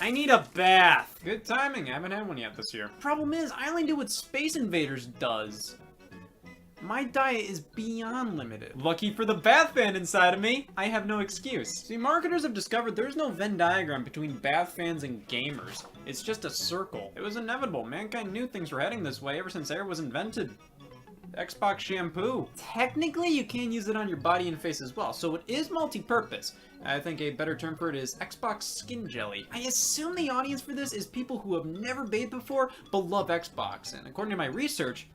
I need a bath. Good timing. I haven't had one yet this year. Problem is, I only do what Space Invaders does. My diet is beyond limited. Lucky for the bath fan inside of me, I have no excuse. See, marketers have discovered there's no Venn diagram between bath fans and gamers. It's just a circle. It was inevitable. Mankind knew things were heading this way ever since air was invented. Xbox shampoo. Technically, you can use it on your body and face as well, so it is multi-purpose. I think a better term for it is Xbox skin jelly. I assume the audience for this is people who have never bathed before, but love Xbox, and according to my research,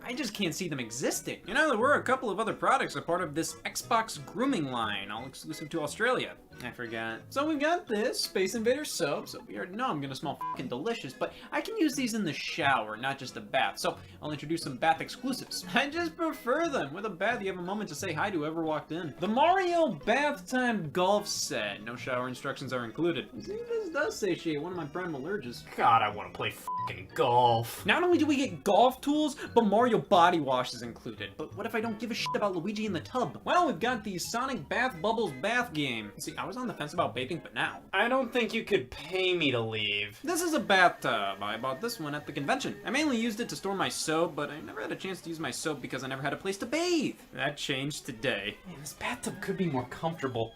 I just can't see them existing. You know, there were a couple of other products a part of this Xbox grooming line, all exclusive to Australia. I forgot. So we've got this Space Invaders soap, so we already know I'm gonna smell fucking delicious, but I can use these in the shower, not just a bath. So I'll introduce some bath exclusives. I just prefer them. With a bath, you have a moment to say hi to whoever walked in. The Mario Bath Time Golf Set. No shower instructions are included. See, this does satiate one of my primal urges. God, I want to play fucking golf. Not only do we get golf tools, but Mario body wash is included. But what if I don't give a shit about Luigi in the tub? Well, we've got the Sonic Bath Bubbles bath game. See, I was on the fence about bathing, but now I don't think you could pay me to leave. This is a bathtub. I bought this one at the convention. I mainly used it to store my soap, but I never had a chance to use my soap because I never had a place to bathe. That changed today. Man, this bathtub could be more comfortable.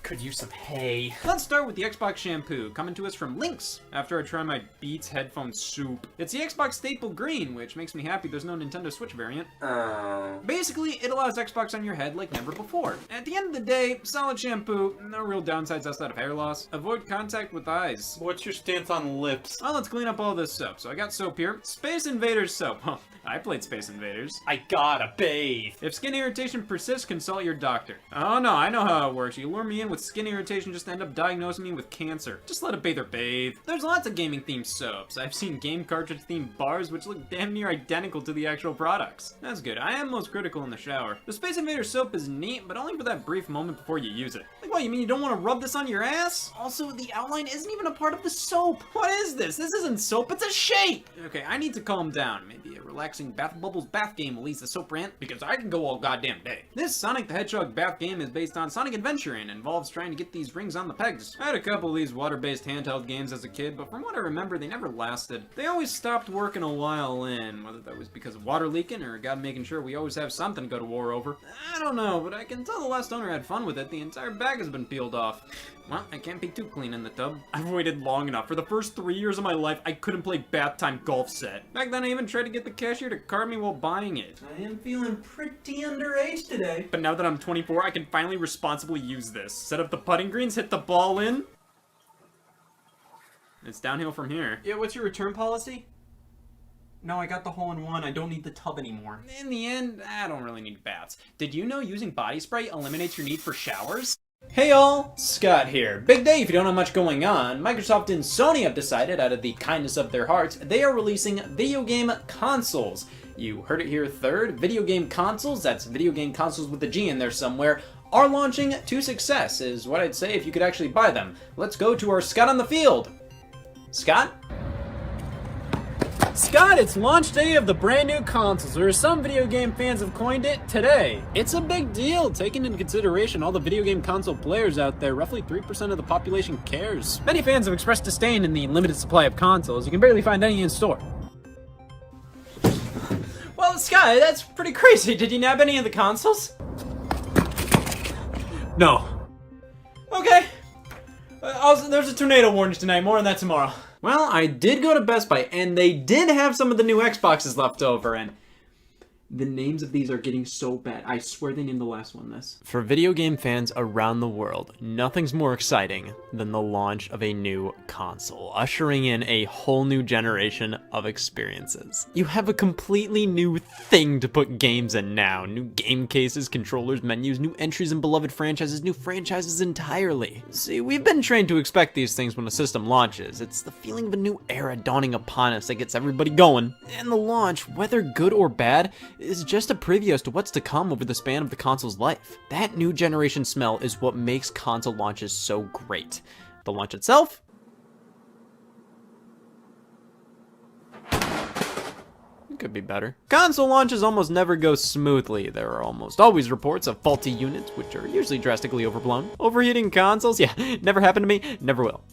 Could use some hay. Let's start with the Xbox shampoo, coming to us from Lynx, after I try my Beats headphone soup. It's the Xbox staple green, which makes me happy there's no Nintendo Switch variant. Basically, it allows Xbox on your head like never before. At the end of the day, solid shampoo, no real downsides outside of hair loss. Avoid contact with eyes. What's your stance on lips? Well, let's clean up all this soap. So I got soap here. Space Invaders soap. Huh, I played Space Invaders. I gotta bathe. If skin irritation persists, consult your doctor. Oh no, I know how it works. You lure me in with skin irritation just to end up diagnosing me with cancer. Just let a bather bathe. There's lots of gaming themed soaps. I've seen game cartridge themed bars which look damn near identical to the actual products. That's good. I am most critical in the shower. The Space Invader soap is neat, but only for that brief moment before you use it. Like what, you mean you don't want to rub this on your ass? Also, the outline isn't even a part of the soap. What is this? This isn't soap, it's a shape! Okay, I need to calm down. Maybe a relaxing Bath Bubbles bath game will ease the soap rant, because I can go all goddamn day. This Sonic the Hedgehog bath game is based on Sonic Adventure and involves trying to get these rings on the pegs. I had a couple of these water-based handheld games as a kid, but from what I remember, they never lasted. They always stopped working a while in, whether that was because of water leaking or God making sure we always have something to go to war over. I don't know, but I can tell the last owner had fun with it. The entire bag has been peeled off. Well, I can't be too clean in the tub. I've waited long enough. For the first 3 years of my life, I couldn't play Bath Time Golf Set. Back then, I even tried to get the cashier to card me while buying it. I am feeling pretty underage today. But now that I'm 24, I can finally responsibly use this. Set up the putting greens, hit the ball in. It's downhill from here. Yeah, what's your return policy? No, I got the hole-in-one. I don't need the tub anymore. In the end, I don't really need baths. Did you know using body spray eliminates your need for showers? Hey all, Scott here. Big day if you don't have much going on. Microsoft and Sony have decided, out of the kindness of their hearts, they are releasing video game consoles. You heard it here third. Video game consoles, that's video game consoles with a G in there somewhere, are launching to success, is what I'd say if you could actually buy them. Let's go to our Scott on the field. Scott? Scott, it's launch day of the brand new consoles, or as some video game fans have coined it, today. It's a big deal, taking into consideration all the video game console players out there. Roughly 3% of the population cares. Many fans have expressed disdain in the limited supply of consoles. You can barely find any in store. Well, Scott, that's pretty crazy. Did you nab any of the consoles? No. Okay. Also, there's a tornado warning tonight. More on that tomorrow. Well, I did go to Best Buy, and they did have some of the new Xboxes left over, and the names of these are getting so bad. I swear they named the last one this. For video game fans around the world, nothing's more exciting than the launch of a new console, ushering in a whole new generation of experiences. You have a completely new thing to put games in now. New game cases, controllers, menus, new entries in beloved franchises, new franchises entirely. See, we've been trained to expect these things when a system launches. It's the feeling of a new era dawning upon us that gets everybody going. And the launch, whether good or bad, is just a preview as to what's to come over the span of the console's life. That new generation smell is what makes console launches so great. The launch itself? It could be better. Console launches almost never go smoothly. There are almost always reports of faulty units, which are usually drastically overblown. Overheating consoles? Yeah, never happened to me, never will.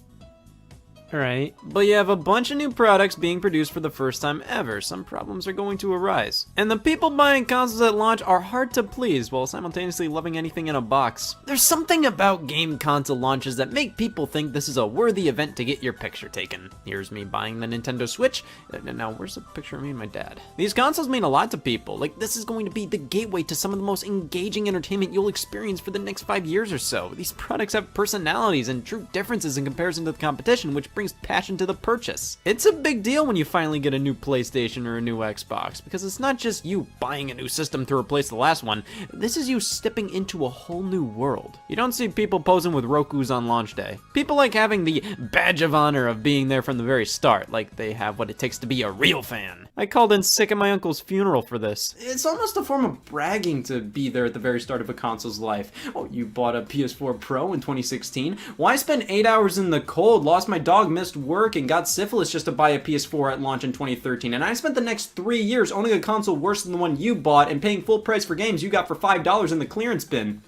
Alright, but you have a bunch of new products being produced for the first time ever. Some problems are going to arise. And the people buying consoles at launch are hard to please while simultaneously loving anything in a box. There's something about game console launches that make people think this is a worthy event to get your picture taken. Here's me buying the Nintendo Switch. Now, where's a picture of me and my dad? These consoles mean a lot to people. Like, this is going to be the gateway to some of the most engaging entertainment you'll experience for the next 5 years or so. These products have personalities and true differences in comparison to the competition, which brings passion to the purchase. It's a big deal when you finally get a new PlayStation or a new Xbox, because it's not just you buying a new system to replace the last one. This is you stepping into a whole new world. You don't see people posing with Rokus on launch day. People like having the badge of honor of being there from the very start, like they have what it takes to be a real fan. I called in sick at my uncle's funeral for this. It's almost a form of bragging to be there at the very start of a console's life. Oh, you bought a PS4 Pro in 2016? Why spend 8 hours in the cold, lost my dog, missed work, and got syphilis just to buy a PS4 at launch in 2013? And I spent the next 3 years owning a console worse than the one you bought and paying full price for games you got for $5 in the clearance bin.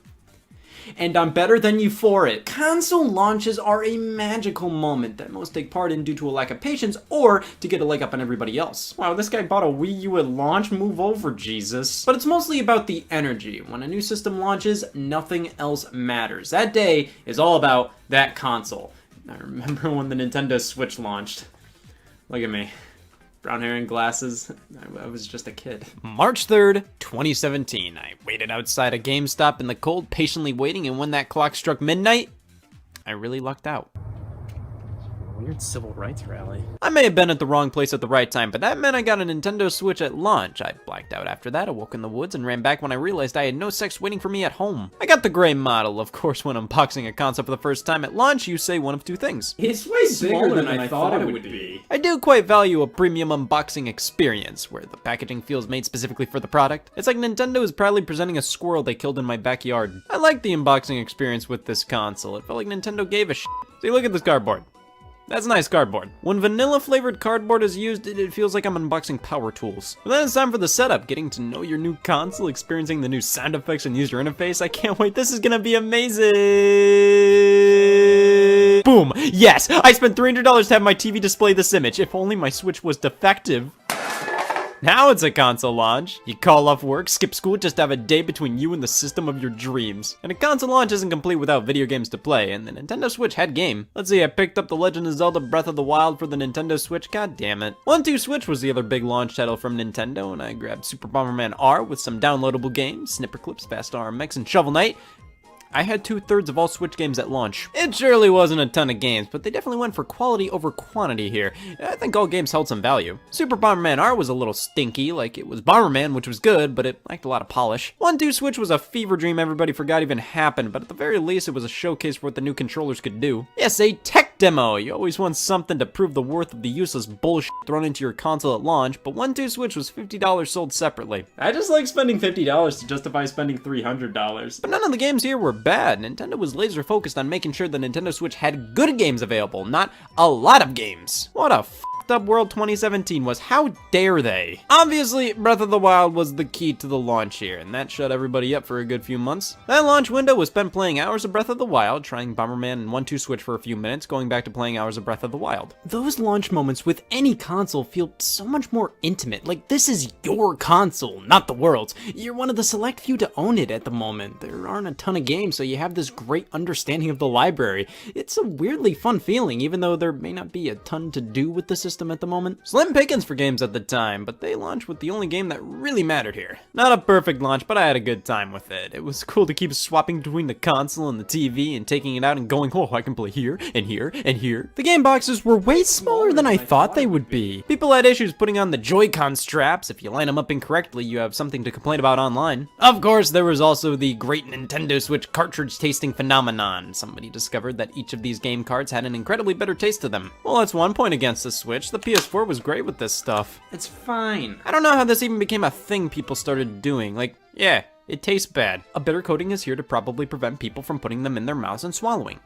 And I'm better than you for it. Console launches are a magical moment that most take part in due to a lack of patience or to get a leg up on everybody else. Wow, this guy bought a Wii U at launch? Move over, Jesus. But it's mostly about the energy. When a new system launches, nothing else matters. That day is all about that console. I remember when the Nintendo Switch launched. Look at me. Brown hair and glasses. I was just a kid. March 3rd, 2017. I waited outside a GameStop in the cold, patiently waiting, and when that clock struck midnight, I really lucked out. Weird civil rights rally. I may have been at the wrong place at the right time, but that meant I got a Nintendo Switch at launch. I blacked out after that, awoke in the woods, and ran back when I realized I had no sex waiting for me at home. I got the gray model. Of course, when unboxing a console for the first time at launch, you say one of two things. It's way bigger than I thought it would be. I do quite value a premium unboxing experience, where the packaging feels made specifically for the product. It's like Nintendo is proudly presenting a squirrel they killed in my backyard. I like the unboxing experience with this console. It felt like Nintendo gave a shit. See, look at this cardboard. That's nice cardboard. When vanilla flavored cardboard is used, it feels like I'm unboxing power tools. But then it's time for the setup, getting to know your new console, experiencing the new sound effects and user interface. I can't wait, this is gonna be amazing! Boom! Yes! I spent $300 to have my TV display this image. If only my Switch was defective. Now it's a console launch. You call off work, skip school, just to have a day between you and the system of your dreams. And a console launch isn't complete without video games to play, and the Nintendo Switch had game. Let's see, I picked up The Legend of Zelda Breath of the Wild for the Nintendo Switch, god damn it. 1-2 Switch was the other big launch title from Nintendo, and I grabbed Super Bomberman R with some downloadable games, Snipper Clips, Fast RMX, and Shovel Knight. I had 2/3 of all Switch games at launch. It surely wasn't a ton of games, but they definitely went for quality over quantity here. I think all games held some value. Super Bomberman R was a little stinky, like it was Bomberman, which was good, but it lacked a lot of polish. 1-2 Switch was a fever dream everybody forgot even happened, but at the very least it was a showcase for what the new controllers could do. Yes, a tech demo. You always want something to prove the worth of the useless bullshit thrown into your console at launch, but 1-2 Switch was $50 sold separately. I just like spending $50 to justify spending $300. But none of the games here were bad. Nintendo was laser focused on making sure the Nintendo Switch had good games available, not a lot of games. What a up world 2017 was. How dare they? Obviously, Breath of the Wild was the key to the launch here, and that shut everybody up for a good few months. That launch window was spent playing hours of Breath of the Wild, trying Bomberman and 1-2 Switch for a few minutes, going back to playing hours of Breath of the Wild. Those launch moments with any console feel so much more intimate, like this is your console, not the world's. You're one of the select few to own it at the moment. There aren't a ton of games, so you have this great understanding of the library. It's a weirdly fun feeling, even though there may not be a ton to do with the system at the moment. Slim pickings for games at the time, but they launched with the only game that really mattered here. Not a perfect launch, but I had a good time with it. It was cool to keep swapping between the console and the TV and taking it out and going, oh, I can play here and here and here. The game boxes were way smaller than I thought they would be. People had issues putting on the Joy-Con straps. If you line them up incorrectly, you have something to complain about online. Of course, there was also the great Nintendo Switch cartridge tasting phenomenon. Somebody discovered that each of these game cards had an incredibly bitter taste to them. Well, that's one point against the Switch. The PS4 was great with this stuff. It's fine. I don't know how this even became a thing people started doing. Like, yeah, it tastes bad. A bitter coating is here to probably prevent people from putting them in their mouths and swallowing.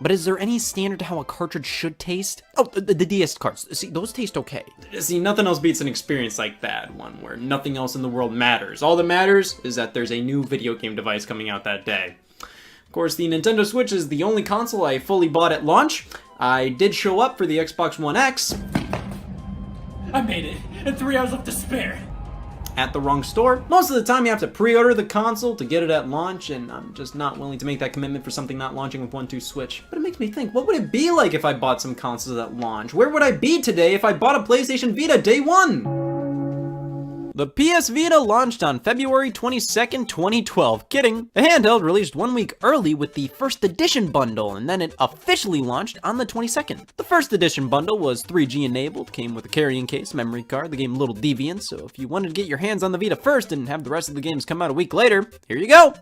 But is there any standard to how a cartridge should taste? Oh, the DS cards. See, those taste okay. See, nothing else beats an experience like that, one where nothing else in the world matters. All that matters is that there's a new video game device coming out that day. Of course, the Nintendo Switch is the only console I fully bought at launch. I did show up for the Xbox One X. I made it, and 3 hours left to spare. At the wrong store. Most of the time you have to pre-order the console to get it at launch, and I'm just not willing to make that commitment for something not launching with 1-2 Switch. But it makes me think, what would it be like if I bought some consoles at launch? Where would I be today if I bought a PlayStation Vita day one? The PS Vita launched on February 22nd, 2012. Kidding. The handheld released 1 week early with the first edition bundle, and then it officially launched on the 22nd. The first edition bundle was 3G enabled, came with a carrying case, memory card, the game Little Deviant, so if you wanted to get your hands on the Vita first and have the rest of the games come out a week later, here you go.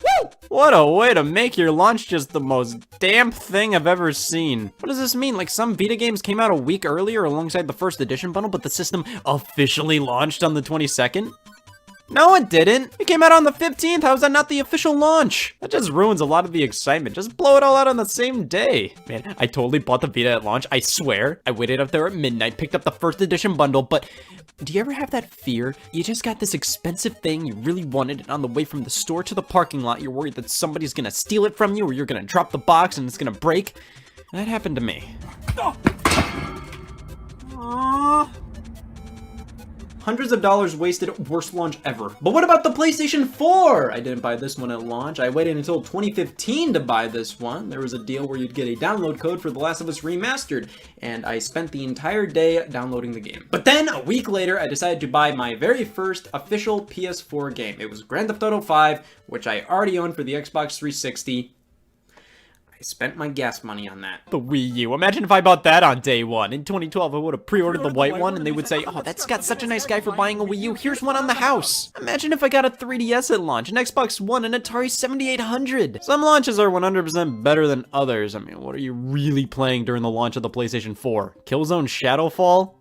Woo! What a way to make your launch just the most damp thing I've ever seen. What does this mean? Like some Vita games came out a week earlier alongside the first edition bundle, but the system officially launched on the 22nd? No, it didn't. It came out on the 15th. How is that not the official launch? That just ruins a lot of the excitement. Just blow it all out on the same day. Man, I totally bought the Vita at launch. I swear. I waited up there at midnight, picked up the first edition bundle, but do you ever have that fear? You just got this expensive thing you really wanted, and on the way from the store to the parking lot, you're worried that somebody's gonna steal it from you, or you're gonna drop the box and it's gonna break? That happened to me. Hundreds of dollars wasted, worst launch ever. But what about the PlayStation 4? I didn't buy this one at launch. I waited until 2015 to buy this one. There was a deal where you'd get a download code for The Last of Us Remastered, and I spent the entire day downloading the game. But then, a week later, I decided to buy my very first official PS4 game. It was Grand Theft Auto 5, which I already owned for the Xbox 360. I spent my gas money on that. The Wii U. Imagine if I bought that on day one. In 2012, I would have pre-ordered the white one, and they would say, oh, that's got such a nice guy for buying a Wii U. Here's one on the house. Imagine if I got a 3DS at launch, an Xbox One, an Atari 7800. Some launches are 100% better than others. I mean, what are you really playing during the launch of the PlayStation 4? Killzone Shadowfall?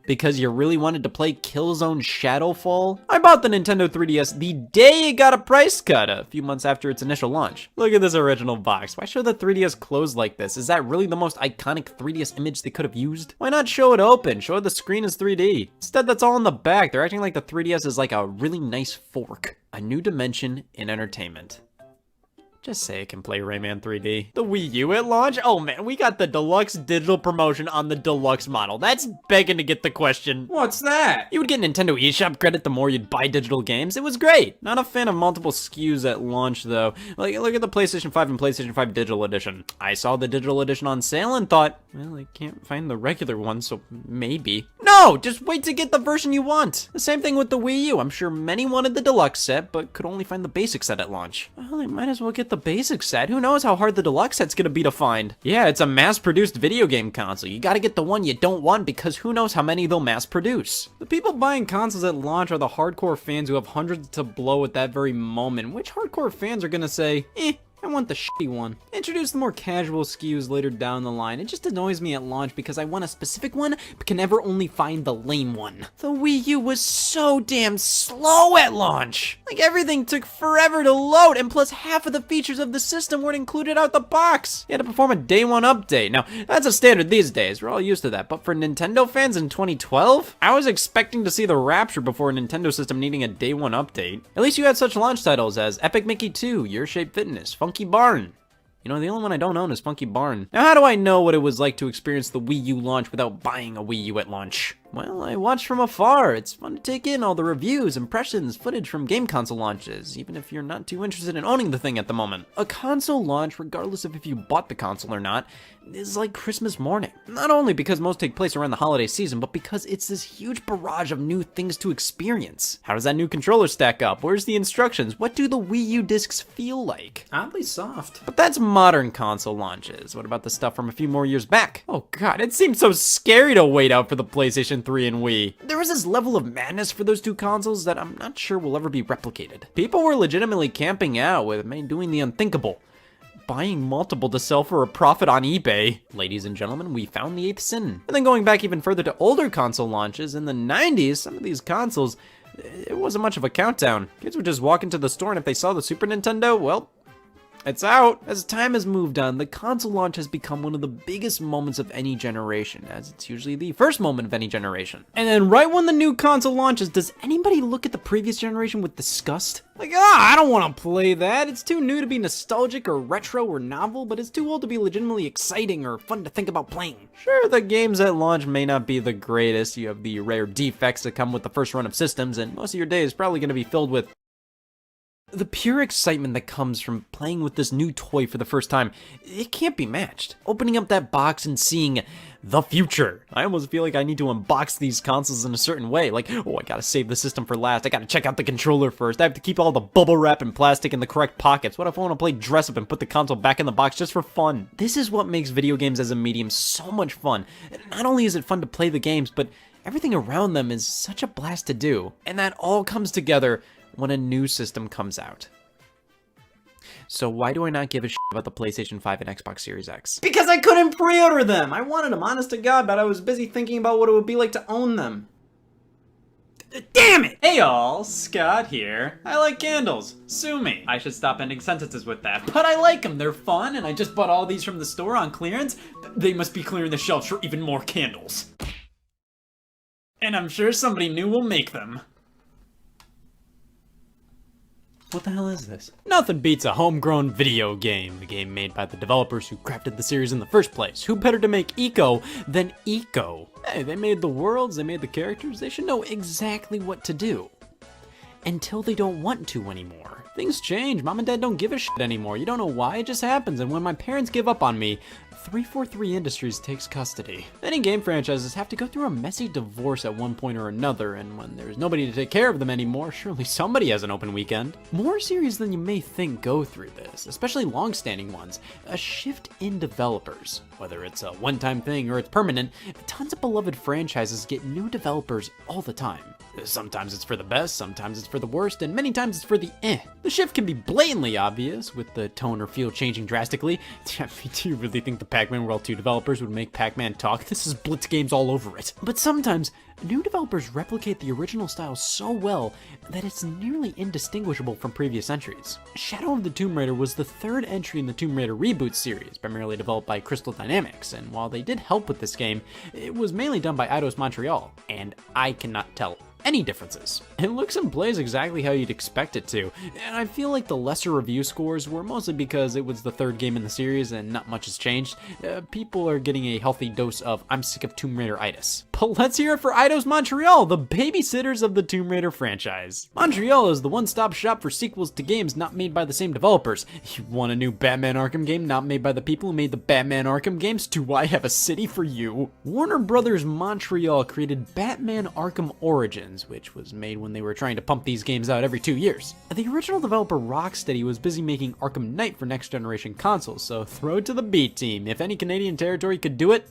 Because you really wanted to play Killzone Shadowfall? I bought the Nintendo 3DS the day it got a price cut, a few months after its initial launch. Look at this original box. Why show the 3DS closed like this? Is that really the most iconic 3DS image they could have used? Why not show it open? Show the screen as 3D. Instead, that's all in the back. They're acting like the 3DS is like a really nice fork. A new dimension in entertainment. Just say it can play Rayman 3D. The Wii U at launch? Oh man, we got the deluxe digital promotion on the deluxe model. That's begging to get the question. What's that? You would get Nintendo eShop credit the more you'd buy digital games. It was great. Not a fan of multiple SKUs at launch though. Like, look at the PlayStation 5 and PlayStation 5 Digital Edition. I saw the Digital Edition on sale and thought, well, I can't find the regular one, so maybe. No, just wait to get the version you want. The same thing with the Wii U. I'm sure many wanted the deluxe set, but could only find the basic set at launch. Well, they might as well get the basic set. Who knows how hard the deluxe set's gonna be to find? Yeah, it's a mass-produced video game console. You gotta get the one you don't want because who knows how many they'll mass-produce. The people buying consoles at launch are the hardcore fans who have hundreds to blow at that very moment. Which hardcore fans are gonna say, I want the shitty one. Introduce the more casual SKUs later down the line. It just annoys me at launch because I want a specific one, but can never only find the lame one. The Wii U was so damn slow at launch. Like everything took forever to load, and plus half of the features of the system weren't included out the box. You had to perform a day one update. Now, that's a standard these days. We're all used to that. But for Nintendo fans in 2012, I was expecting to see the rapture before a Nintendo system needing a day one update. At least you had such launch titles as Epic Mickey 2, Your Shape Fitness, Funky Barn. You know, the only one I don't own is Funky Barn. Now, how do I know what it was like to experience the Wii U launch without buying a Wii U at launch? Well, I watched from afar. It's fun to take in all the reviews, impressions, footage from game console launches, even if you're not too interested in owning the thing at the moment. A console launch, regardless of if you bought the console or not, is like Christmas morning. Not only because most take place around the holiday season, but because it's this huge barrage of new things to experience. How does that new controller stack up? Where's the instructions? What do the Wii U discs feel like? Oddly soft. But that's modern console launches. What about the stuff from a few more years back? Oh god, it seems so scary to wait out for the PlayStation 3 and Wii. There was this level of madness for those two consoles that I'm not sure will ever be replicated. People were legitimately camping out with doing the unthinkable. Buying multiple to sell for a profit on eBay. Ladies and gentlemen, we found the 8th sin. And then going back even further to older console launches, in the 90s, some of these consoles, it wasn't much of a countdown. Kids would just walk into the store and if they saw the Super Nintendo, well, It's out! As time has moved on, the console launch has become one of the biggest moments of any generation, as it's usually the first moment of any generation. And then right when the new console launches, does anybody look at the previous generation with disgust? Like, I don't want to play that. It's too new to be nostalgic or retro or novel, but it's too old to be legitimately exciting or fun to think about playing. Sure, the games at launch may not be the greatest. You have the rare defects that come with the first run of systems, and most of your day is probably going to be filled with the pure excitement that comes from playing with this new toy for the first time. It can't be matched. Opening up that box and seeing the future. I almost feel like I need to unbox these consoles in a certain way. Like, oh, I gotta save the system for last. I gotta check out the controller first. I have to keep all the bubble wrap and plastic in the correct pockets. What if I want to play dress up and put the console back in the box just for fun? This is what makes video games as a medium so much fun. Not only is it fun to play the games, but everything around them is such a blast to do. And that all comes together when a new system comes out. So why do I not give a shit about the PlayStation 5 and Xbox Series X? Because I couldn't pre-order them! I wanted them, honest to God, but I was busy thinking about what it would be like to own them. Damn it! Hey y'all, Scott here. I like candles. Sue me. I should stop ending sentences with that. But I like them, they're fun, and I just bought all these from the store on clearance. They must be clearing the shelves for even more candles. And I'm sure somebody new will make them. What the hell is this? Nothing beats a homegrown video game. A game made by the developers who crafted the series in the first place. Who better to make Eco than Eco? Hey, they made the worlds, they made the characters, they should know exactly what to do. Until they don't want to anymore. Things change, mom and dad don't give a shit anymore. You don't know why, it just happens, and when my parents give up on me, 343 Industries takes custody. Many game franchises have to go through a messy divorce at one point or another, and when there's nobody to take care of them anymore, surely somebody has an open weekend. More series than you may think go through this, especially long-standing ones. A shift in developers. Whether it's a one-time thing or it's permanent, tons of beloved franchises get new developers all the time. Sometimes it's for the best, sometimes it's for the worst, and many times it's for the eh. The shift can be blatantly obvious, with the tone or feel changing drastically. Do you really think the Pac-Man World 2 developers would make Pac-Man talk? This is Blitz games all over it. But sometimes, new developers replicate the original style so well that it's nearly indistinguishable from previous entries. Shadow of the Tomb Raider was the third entry in the Tomb Raider reboot series, primarily developed by Crystal Dynamics, and while they did help with this game, it was mainly done by Eidos Montreal, and I cannot tell any differences. It looks and plays exactly how you'd expect it to, and I feel like the lesser review scores were mostly because it was the third game in the series and not much has changed. People are getting a healthy dose of I'm sick of Tomb Raider-itis. But let's hear it for Eidos Montreal, the babysitters of the Tomb Raider franchise. Montreal is the one-stop shop for sequels to games not made by the same developers. You want a new Batman Arkham game not made by the people who made the Batman Arkham games? Do I have a city for you? Warner Brothers Montreal created Batman Arkham Origins, which was made when they were trying to pump these games out every 2 years. The original developer Rocksteady was busy making Arkham Knight for next generation consoles, so throw it to the B team. If any Canadian territory could do it,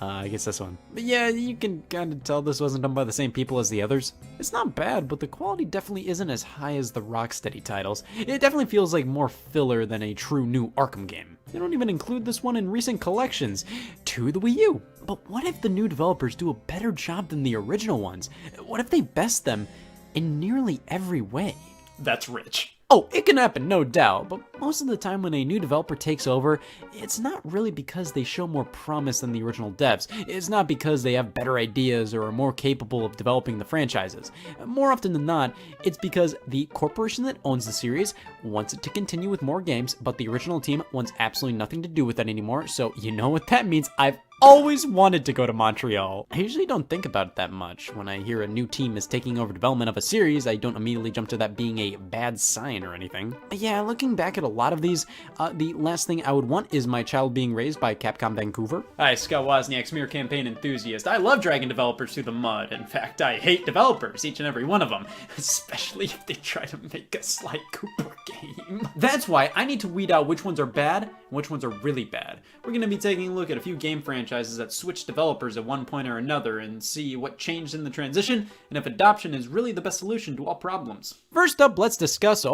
I guess this one. But yeah, you can kind of tell this wasn't done by the same people as the others. It's not bad, but the quality definitely isn't as high as the Rocksteady titles. It definitely feels like more filler than a true new Arkham game. They don't even include this one in recent collections to the Wii U. But what if the new developers do a better job than the original ones? What if they best them in nearly every way? That's rich. Oh, it can happen, no doubt, but most of the time when a new developer takes over, it's not really because they show more promise than the original devs. It's not because they have better ideas or are more capable of developing the franchises. More often than not, it's because the corporation that owns the series wants it to continue with more games, but the original team wants absolutely nothing to do with that anymore, so you know what that means. I've always wanted to go to Montreal. I usually don't think about it that much. When I hear a new team is taking over development of a series, I don't immediately jump to that being a bad sign or anything. But yeah, looking back at a lot of these, the last thing I would want is my child being raised by Capcom Vancouver. Hi, Scott Wozniak, Smear Campaign enthusiast. I love dragging developers through the mud. In fact, I hate developers, each and every one of them, especially if they try to make a Sly Cooper game. That's why I need to weed out which ones are bad and which ones are really bad. We're going to be taking a look at a few game franchises that switched developers at one point or another and see what changed in the transition and if adoption is really the best solution to all problems. First up, let's discuss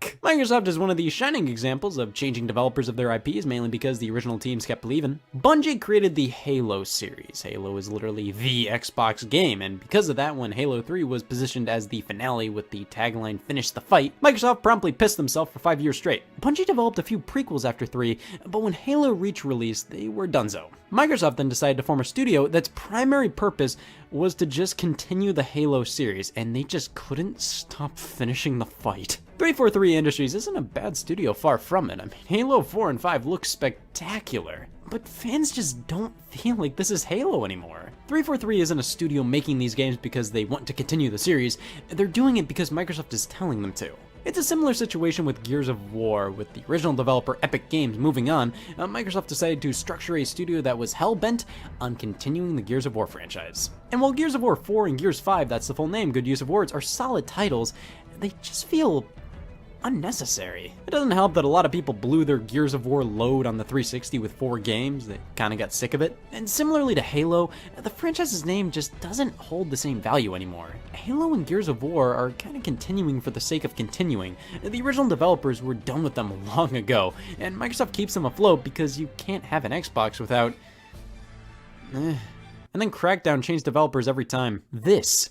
back. Microsoft is one of the shining examples of changing developers of their IPs, mainly because the original teams kept leaving. Bungie created the Halo series. Halo is literally the Xbox game, and because of that, when Halo 3 was positioned as the finale with the tagline "Finish the Fight," Microsoft promptly pissed themselves for 5 years straight. Bungie developed a few prequels after 3, but when Halo Reach released, they were donezo. Microsoft then decided to form a studio that's primary purpose was to just continue the Halo series, and they just couldn't stop finishing the fight. 343 Industries isn't a bad studio, far from it. I mean, Halo 4 and 5 look spectacular, but fans just don't feel like this is Halo anymore. 343 isn't a studio making these games because they want to continue the series, they're doing it because Microsoft is telling them to. It's a similar situation with Gears of War. With the original developer Epic Games moving on, Microsoft decided to structure a studio that was hell-bent on continuing the Gears of War franchise. And while Gears of War 4 and Gears 5, that's the full name, good use of words, are solid titles, they just feel unnecessary. It doesn't help that a lot of people blew their Gears of War load on the 360 with 4 games. They kinda got sick of it. And similarly to Halo, the franchise's name just doesn't hold the same value anymore. Halo and Gears of War are kinda continuing for the sake of continuing. The original developers were done with them long ago, and Microsoft keeps them afloat because you can't have an Xbox without... And then Crackdown changed developers every time. This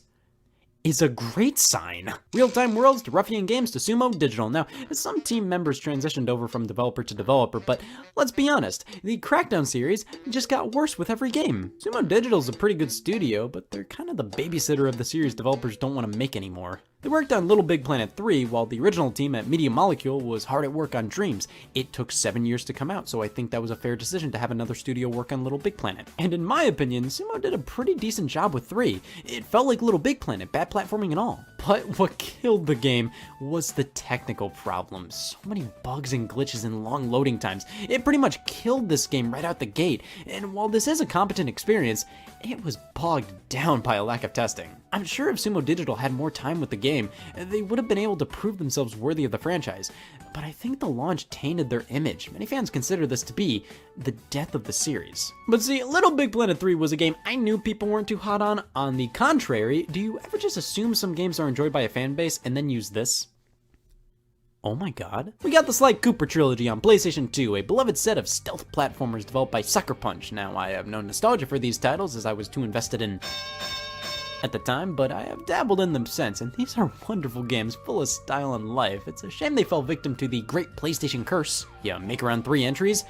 is a great sign. Real-Time Worlds to Ruffian Games to Sumo Digital. Now, some team members transitioned over from developer to developer, but let's be honest, the Crackdown series just got worse with every game. Sumo Digital's a pretty good studio, but they're kind of the babysitter of the series developers don't want to make anymore. They worked on Little Big Planet 3, while the original team at Media Molecule was hard at work on Dreams. It took 7 years to come out, so I think that was a fair decision to have another studio work on Little Big Planet. And in my opinion, Sumo did a pretty decent job with 3. It felt like Little Big Planet, bad platforming and all. But what killed the game was the technical problems. So many bugs and glitches and long loading times. It pretty much killed this game right out the gate. And while this is a competent experience, it was bogged down by a lack of testing. I'm sure if Sumo Digital had more time with the game, they would have been able to prove themselves worthy of the franchise. But I think the launch tainted their image. Many fans consider this to be the death of the series. But see, Little Big Planet 3 was a game I knew people weren't too hot on. On the contrary, do you ever just assume some games are enjoyed by a fan base and then use this? Oh my god. We got the Sly Cooper trilogy on PlayStation 2, a beloved set of stealth platformers developed by Sucker Punch. Now, I have no nostalgia for these titles as I was too invested in at the time, but I have dabbled in them since, and these are wonderful games full of style and life. It's a shame they fell victim to the great PlayStation curse. You make around 3 entries,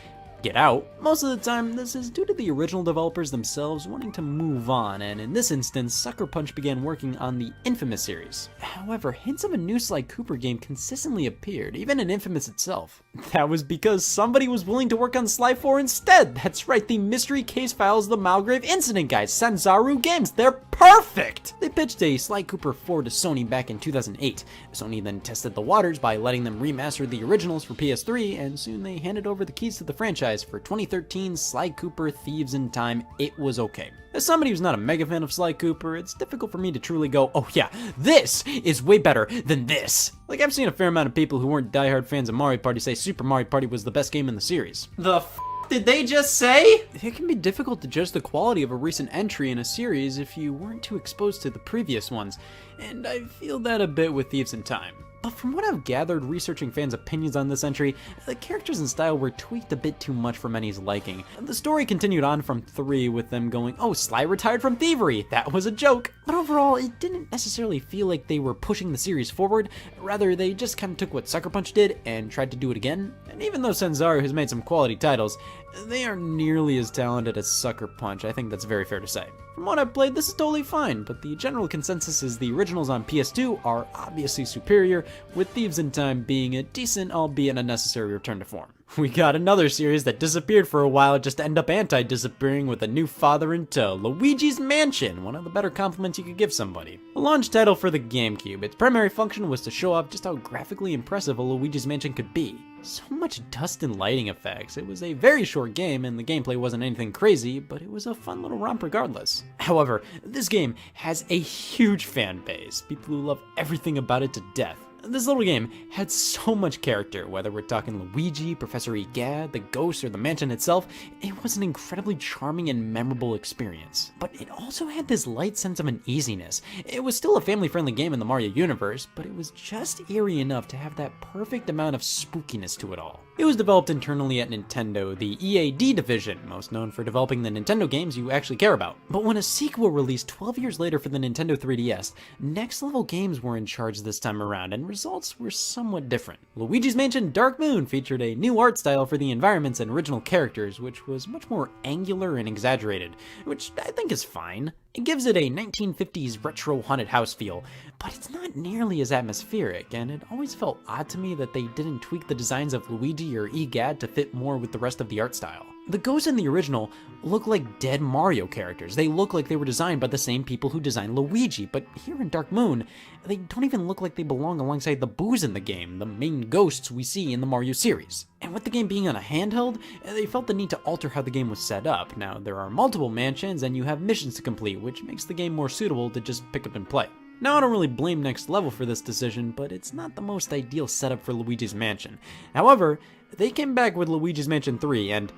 get out. Most of the time, this is due to the original developers themselves wanting to move on, and in this instance, Sucker Punch began working on the Infamous series. However, hints of a new Sly Cooper game consistently appeared, even in Infamous itself. That was because somebody was willing to work on Sly 4 instead. That's right, the Mystery Case Files of the Malgrave Incident guys, Sanzaru Games. They're perfect! They pitched a Sly Cooper 4 to Sony back in 2008. Sony then tested the waters by letting them remaster the originals for PS3, and soon they handed over the keys to the franchise for 2013 Sly Cooper Thieves in Time. It was okay. As somebody who's not a mega fan of Sly Cooper, it's difficult for me to truly go, oh yeah, this is way better than this. Like, I've seen a fair amount of people who weren't diehard fans of Mario Party say Super Mario Party was the best game in the series. The f did they just say? It can be difficult to judge the quality of a recent entry in a series if you weren't too exposed to the previous ones, and I feel that a bit with Thieves in Time. But from what I've gathered researching fans' opinions on this entry, the characters and style were tweaked a bit too much for many's liking. The story continued on from 3 with them going, oh, Sly retired from thievery, that was a joke. But overall, it didn't necessarily feel like they were pushing the series forward, rather they just kind of took what Sucker Punch did and tried to do it again. And even though Sanzaru has made some quality titles, they aren't nearly as talented as Sucker Punch. I think that's very fair to say. From what I've played, this is totally fine, but the general consensus is the originals on PS2 are obviously superior, with Thieves in Time being a decent, albeit unnecessary return to form. We got another series that disappeared for a while just to end up anti-disappearing with a new father in tow, Luigi's Mansion, one of the better compliments you could give somebody. A launch title for the GameCube, its primary function was to show off just how graphically impressive a Luigi's Mansion could be. So much dust and lighting effects. It was a very short game and the gameplay wasn't anything crazy, but it was a fun little romp regardless. However, this game has a huge fan base, people who love everything about it to death. This little game had so much character, whether we're talking Luigi, Professor Egad, the ghost, or the mansion itself. It was an incredibly charming and memorable experience. But it also had this light sense of uneasiness. It was still a family-friendly game in the Mario universe, but it was just eerie enough to have that perfect amount of spookiness to it all. It was developed internally at Nintendo, the EAD division, most known for developing the Nintendo games you actually care about. But when a sequel released 12 years later for the Nintendo 3DS, Next Level Games were in charge this time around, and results were somewhat different. Luigi's Mansion Dark Moon featured a new art style for the environments and original characters, which was much more angular and exaggerated, which I think is fine. It gives it a 1950s retro haunted house feel, but it's not nearly as atmospheric, and it always felt odd to me that they didn't tweak the designs of Luigi or Egad to fit more with the rest of the art style. The ghosts in the original look like dead Mario characters. They look like they were designed by the same people who designed Luigi, but here in Dark Moon, they don't even look like they belong alongside the boos in the game, the main ghosts we see in the Mario series. And with the game being on a handheld, they felt the need to alter how the game was set up. Now, there are multiple mansions and you have missions to complete, which makes the game more suitable to just pick up and play. Now, I don't really blame Next Level for this decision, but it's not the most ideal setup for Luigi's Mansion. However, they came back with Luigi's Mansion 3, and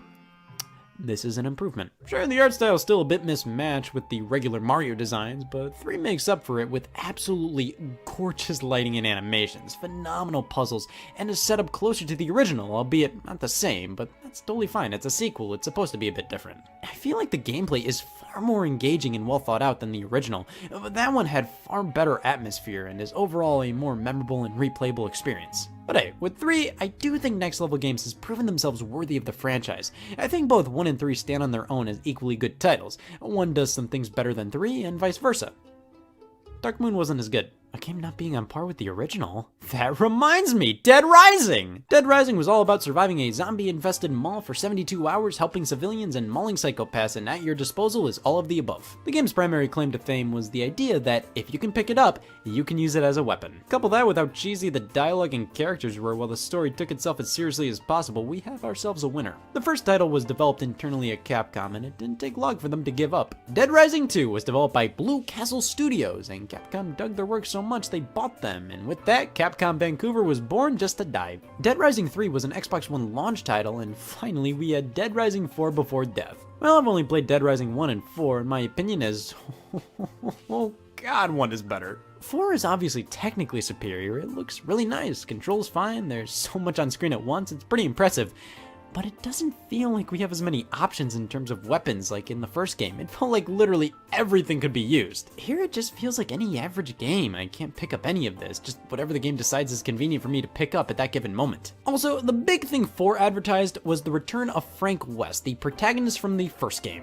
this is an improvement. Sure, the art style is still a bit mismatched with the regular Mario designs, but 3 makes up for it with absolutely gorgeous lighting and animations, phenomenal puzzles, and a setup closer to the original, albeit not the same, but that's totally fine. It's a sequel, it's supposed to be a bit different. I feel like the gameplay is far more engaging and well thought out than the original, but that one had far better atmosphere and is overall a more memorable and replayable experience. But hey, with 3, I do think Next Level Games has proven themselves worthy of the franchise. I think both 1 and 3 stand on their own as equally good titles. 1 does some things better than 3, and vice versa. Dark Moon wasn't as good. A game not being on par with the original? That reminds me, Dead Rising! Dead Rising was all about surviving a zombie-infested mall for 72 hours, helping civilians and mauling psychopaths, and at your disposal is all of the above. The game's primary claim to fame was the idea that if you can pick it up, you can use it as a weapon. Couple that with how cheesy the dialogue and characters were while the story took itself as seriously as possible, we have ourselves a winner. The first title was developed internally at Capcom, and it didn't take long for them to give up. Dead Rising 2 was developed by Blue Castle Studios, and Capcom dug their work so much they bought them, and with that, Capcom Vancouver was born just to die. Dead Rising 3 was an Xbox One launch title, and finally we had Dead Rising 4 before death. Well, I've only played Dead Rising 1 and 4, and my opinion is, oh god, 1 is better. 4 is obviously technically superior, it looks really nice, controls fine, there's so much on screen at once, it's pretty impressive. But it doesn't feel like we have as many options in terms of weapons like in the first game. It felt like literally everything could be used. Here it just feels like any average game. I can't pick up any of this, just whatever the game decides is convenient for me to pick up at that given moment. Also, the big thing 4 advertised was the return of Frank West, the protagonist from the first game.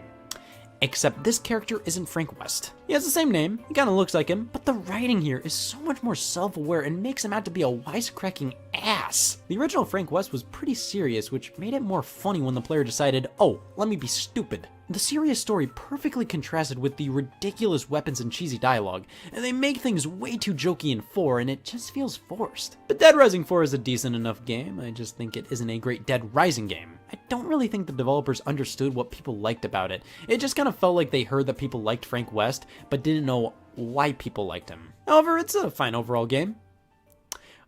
Except this character isn't Frank West. He has the same name, he kinda looks like him, but the writing here is so much more self-aware and makes him out to be a wisecracking ass. The original Frank West was pretty serious, which made it more funny when the player decided, oh, let me be stupid. The serious story perfectly contrasted with the ridiculous weapons and cheesy dialogue, and they make things way too jokey in 4, and it just feels forced. But Dead Rising 4 is a decent enough game, I just think it isn't a great Dead Rising game. I don't really think the developers understood what people liked about it. It just kind of felt like they heard that people liked Frank West, but didn't know why people liked him. However, it's a fine overall game.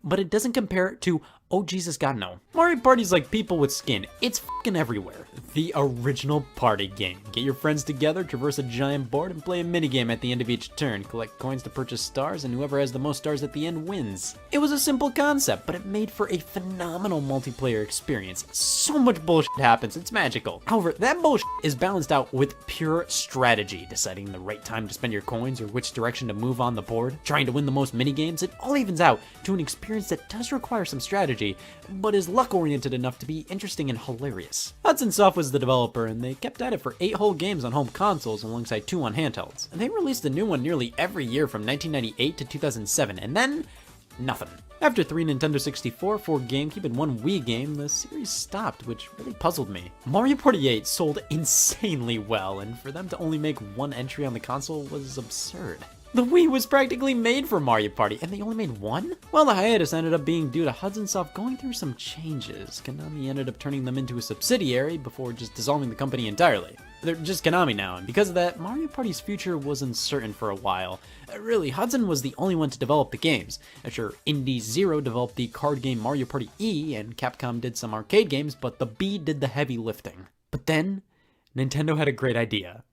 But it doesn't compare to Oh Jesus God no. Mario Party's like people with skin. It's fucking everywhere. The original party game. Get your friends together, traverse a giant board, and play a minigame at the end of each turn. Collect coins to purchase stars, and whoever has the most stars at the end wins. It was a simple concept, but it made for a phenomenal multiplayer experience. So much bullshit happens, it's magical. However, that bullshit is balanced out with pure strategy. Deciding the right time to spend your coins or which direction to move on the board. Trying to win the most minigames, it all evens out to an experience that does require some strategy, but is luck-oriented enough to be interesting and hilarious. Hudson Soft was the developer, and they kept at it for 8 whole games on home consoles alongside 2 on handhelds. And they released a new one nearly every year from 1998 to 2007, and then nothing. After 3 Nintendo 64, 4 GameCube, and 1 Wii game, the series stopped, which really puzzled me. Mario Party 8 sold insanely well, and for them to only make 1 entry on the console was absurd. The Wii was practically made for Mario Party, and they only made one? Well, the hiatus ended up being due to Hudson Soft going through some changes. Konami ended up turning them into a subsidiary before just dissolving the company entirely. They're just Konami now, and because of that, Mario Party's future was uncertain for a while. Really, Hudson was the only one to develop the games. Sure, Indie Zero developed the card game Mario Party E, and Capcom did some arcade games, but the B did the heavy lifting. But then, Nintendo had a great idea.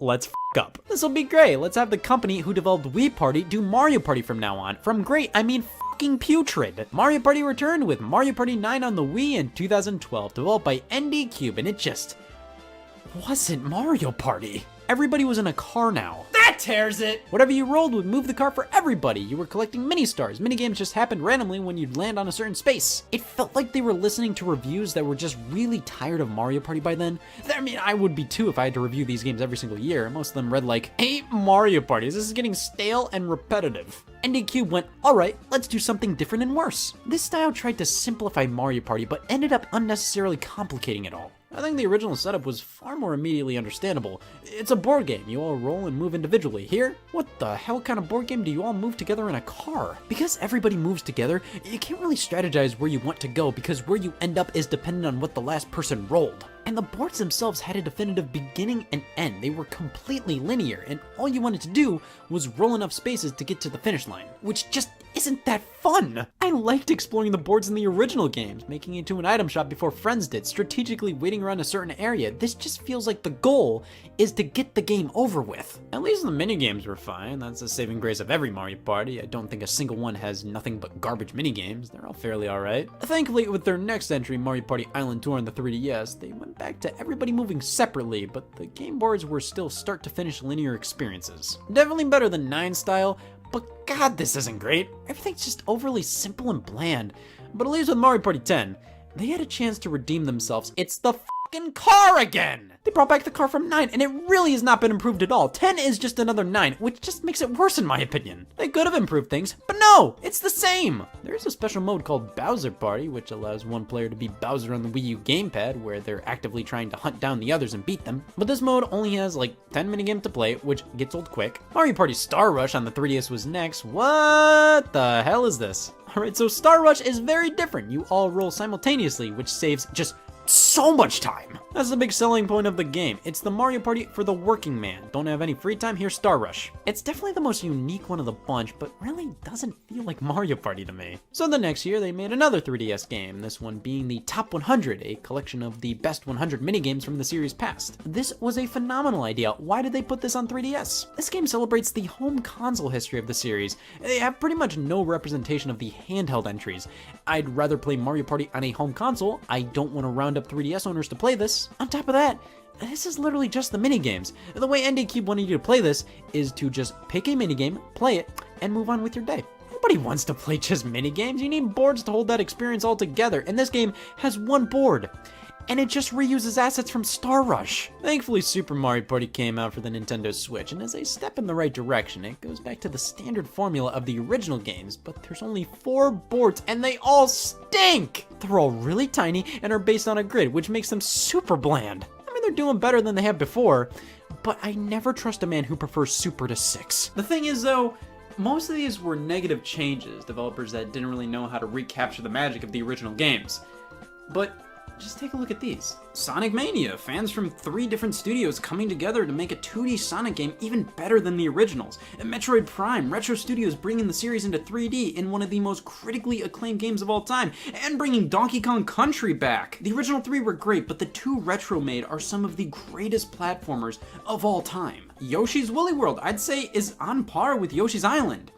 Let's f*** up. This'll be great. Let's have the company who developed Wii Party do Mario Party from now on. From great, I mean fucking putrid. Mario Party returned with Mario Party 9 on the Wii in 2012, developed by ND Cube, and it just wasn't Mario Party. Everybody was in a car now. That tears it! Whatever you rolled would move the car for everybody. You were collecting mini-stars. Minigames just happened randomly when you'd land on a certain space. It felt like they were listening to reviews that were just really tired of Mario Party by then. I mean, I would be too if I had to review these games every single year. Most of them read like, 8 Mario Parties. This is getting stale and repetitive. ND Cube went, alright, let's do something different and worse. This style tried to simplify Mario Party, but ended up unnecessarily complicating it all. I think the original setup was far more immediately understandable. It's a board game. You all roll and move individually. Here, what the hell kind of board game do you all move together in a car? Because everybody moves together, you can't really strategize where you want to go because where you end up is dependent on what the last person rolled. And the boards themselves had a definitive beginning and end. They were completely linear, and all you wanted to do was roll enough spaces to get to the finish line, which just isn't that fun. I liked exploring the boards in the original games, making it to an item shop before friends did, strategically waiting around a certain area. This just feels like the goal is to get the game over with. At least the minigames were fine. That's the saving grace of every Mario Party. I don't think a single one has nothing but garbage minigames. They're all fairly alright. Thankfully, with their next entry, Mario Party Island Tour on the 3DS, they went back to everybody moving separately, but the game boards were still start to finish linear experiences. Definitely better than 9 style, but god, this isn't great. Everything's just overly simple and bland. But at least with Mario Party 10, they had a chance to redeem themselves. It's the fucking car again! They brought back the car from 9, and it really has not been improved at all. 10 is just another 9, which just makes it worse in my opinion. They could have improved things, but no! It's the same! There's a special mode called Bowser Party, which allows one player to be Bowser on the Wii U gamepad, where they're actively trying to hunt down the others and beat them. But this mode only has like 10 minigames to play, which gets old quick. Mario Party Star Rush on the 3DS was next. What the hell is this? Alright, so Star Rush is very different. You all roll simultaneously, which saves just so much time. That's the big selling point of the game. It's the Mario Party for the working man. Don't have any free time? Here's Star Rush. It's definitely the most unique one of the bunch, but really doesn't feel like Mario Party to me. So the next year, they made another 3DS game, this one being the Top 100, a collection of the best 100 minigames from the series past. This was a phenomenal idea. Why did they put this on 3DS? This game celebrates the home console history of the series. They have pretty much no representation of the handheld entries. I'd rather play Mario Party on a home console. I don't want to round up 3DS owners to play this. On top of that, this is literally just the minigames. The way ND Cube wanted you to play this is to just pick a minigame, play it, and move on with your day. Nobody wants to play just minigames. You need boards to hold that experience all together, and this game has one board. And it just reuses assets from Star Rush. Thankfully, Super Mario Party came out for the Nintendo Switch, and as a step in the right direction, it goes back to the standard formula of the original games, but there's only 4 boards, and they all stink! They're all really tiny and are based on a grid, which makes them super bland. I mean, they're doing better than they have before, but I never trust a man who prefers Super to 6. The thing is, though, most of these were negative changes, developers that didn't really know how to recapture the magic of the original games. But just take a look at these. Sonic Mania, fans from 3 different studios coming together to make a 2D Sonic game even better than the originals. And Metroid Prime, Retro Studios bringing the series into 3D in one of the most critically acclaimed games of all time, and bringing Donkey Kong Country back. The original 3 were great, but the 2 Retro made are some of the greatest platformers of all time. Yoshi's Woolly World, I'd say, is on par with Yoshi's Island.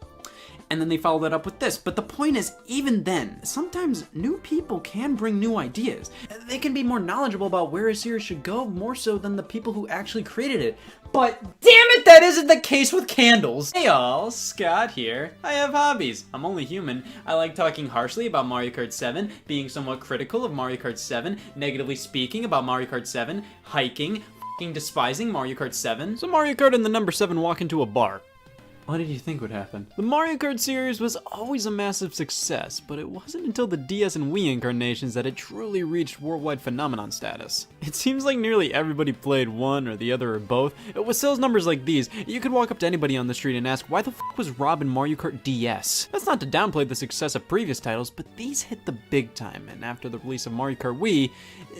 And then they follow that up with this. But the point is, even then, sometimes new people can bring new ideas. They can be more knowledgeable about where a series should go, more so than the people who actually created it. But damn it, that isn't the case with candles. Hey all, Scott here. I have hobbies. I'm only human. I like talking harshly about Mario Kart 7, being somewhat critical of Mario Kart 7, negatively speaking about Mario Kart 7, hiking, f***ing despising Mario Kart 7. So Mario Kart and the number 7 walk into a bar. What did you think would happen? The Mario Kart series was always a massive success, but it wasn't until the DS and Wii incarnations that it truly reached worldwide phenomenon status. It seems like nearly everybody played one or the other or both. With sales numbers like these, you could walk up to anybody on the street and ask, why the f was Rob in Mario Kart DS? That's not to downplay the success of previous titles, but these hit the big time, and after the release of Mario Kart Wii,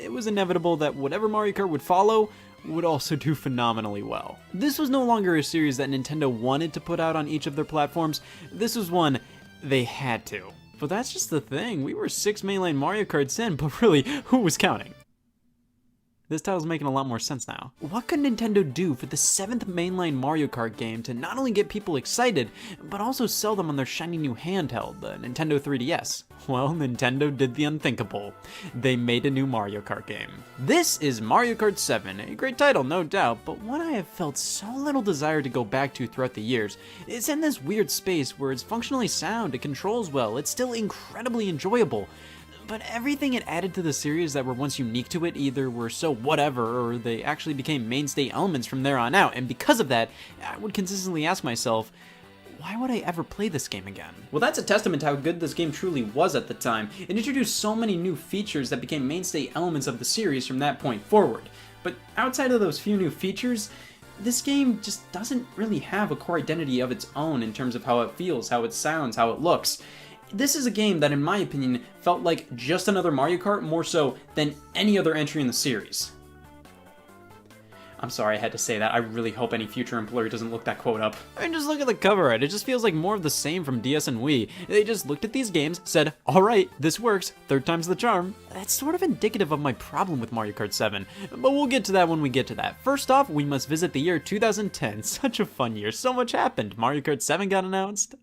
it was inevitable that whatever Mario Kart would follow would also do phenomenally well. This was no longer a series that Nintendo wanted to put out on each of their platforms, this was one they had to. But that's just the thing, we were 6 mainline Mario Karts in, but really, who was counting? This title's making a lot more sense now. What could Nintendo do for the 7th mainline Mario Kart game to not only get people excited, but also sell them on their shiny new handheld, the Nintendo 3DS? Well, Nintendo did the unthinkable. They made a new Mario Kart game. This is Mario Kart 7, a great title, no doubt, but one I have felt so little desire to go back to throughout the years. It's in this weird space where it's functionally sound, it controls well, it's still incredibly enjoyable. But everything it added to the series that were once unique to it either were so whatever, or they actually became mainstay elements from there on out, and because of that, I would consistently ask myself, why would I ever play this game again? Well, that's a testament to how good this game truly was at the time. It introduced so many new features that became mainstay elements of the series from that point forward. But outside of those few new features, this game just doesn't really have a core identity of its own in terms of how it feels, how it sounds, how it looks. This is a game that, in my opinion, felt like just another Mario Kart more so than any other entry in the series. I'm sorry I had to say that. I really hope any future employer doesn't look that quote up. I mean, just look at the cover art. It just feels like more of the same from DS and Wii. They just looked at these games, said, alright, this works, third time's the charm. That's sort of indicative of my problem with Mario Kart 7, but we'll get to that when we get to that. First off, we must visit the year 2010. Such a fun year, so much happened. Mario Kart 7 got announced.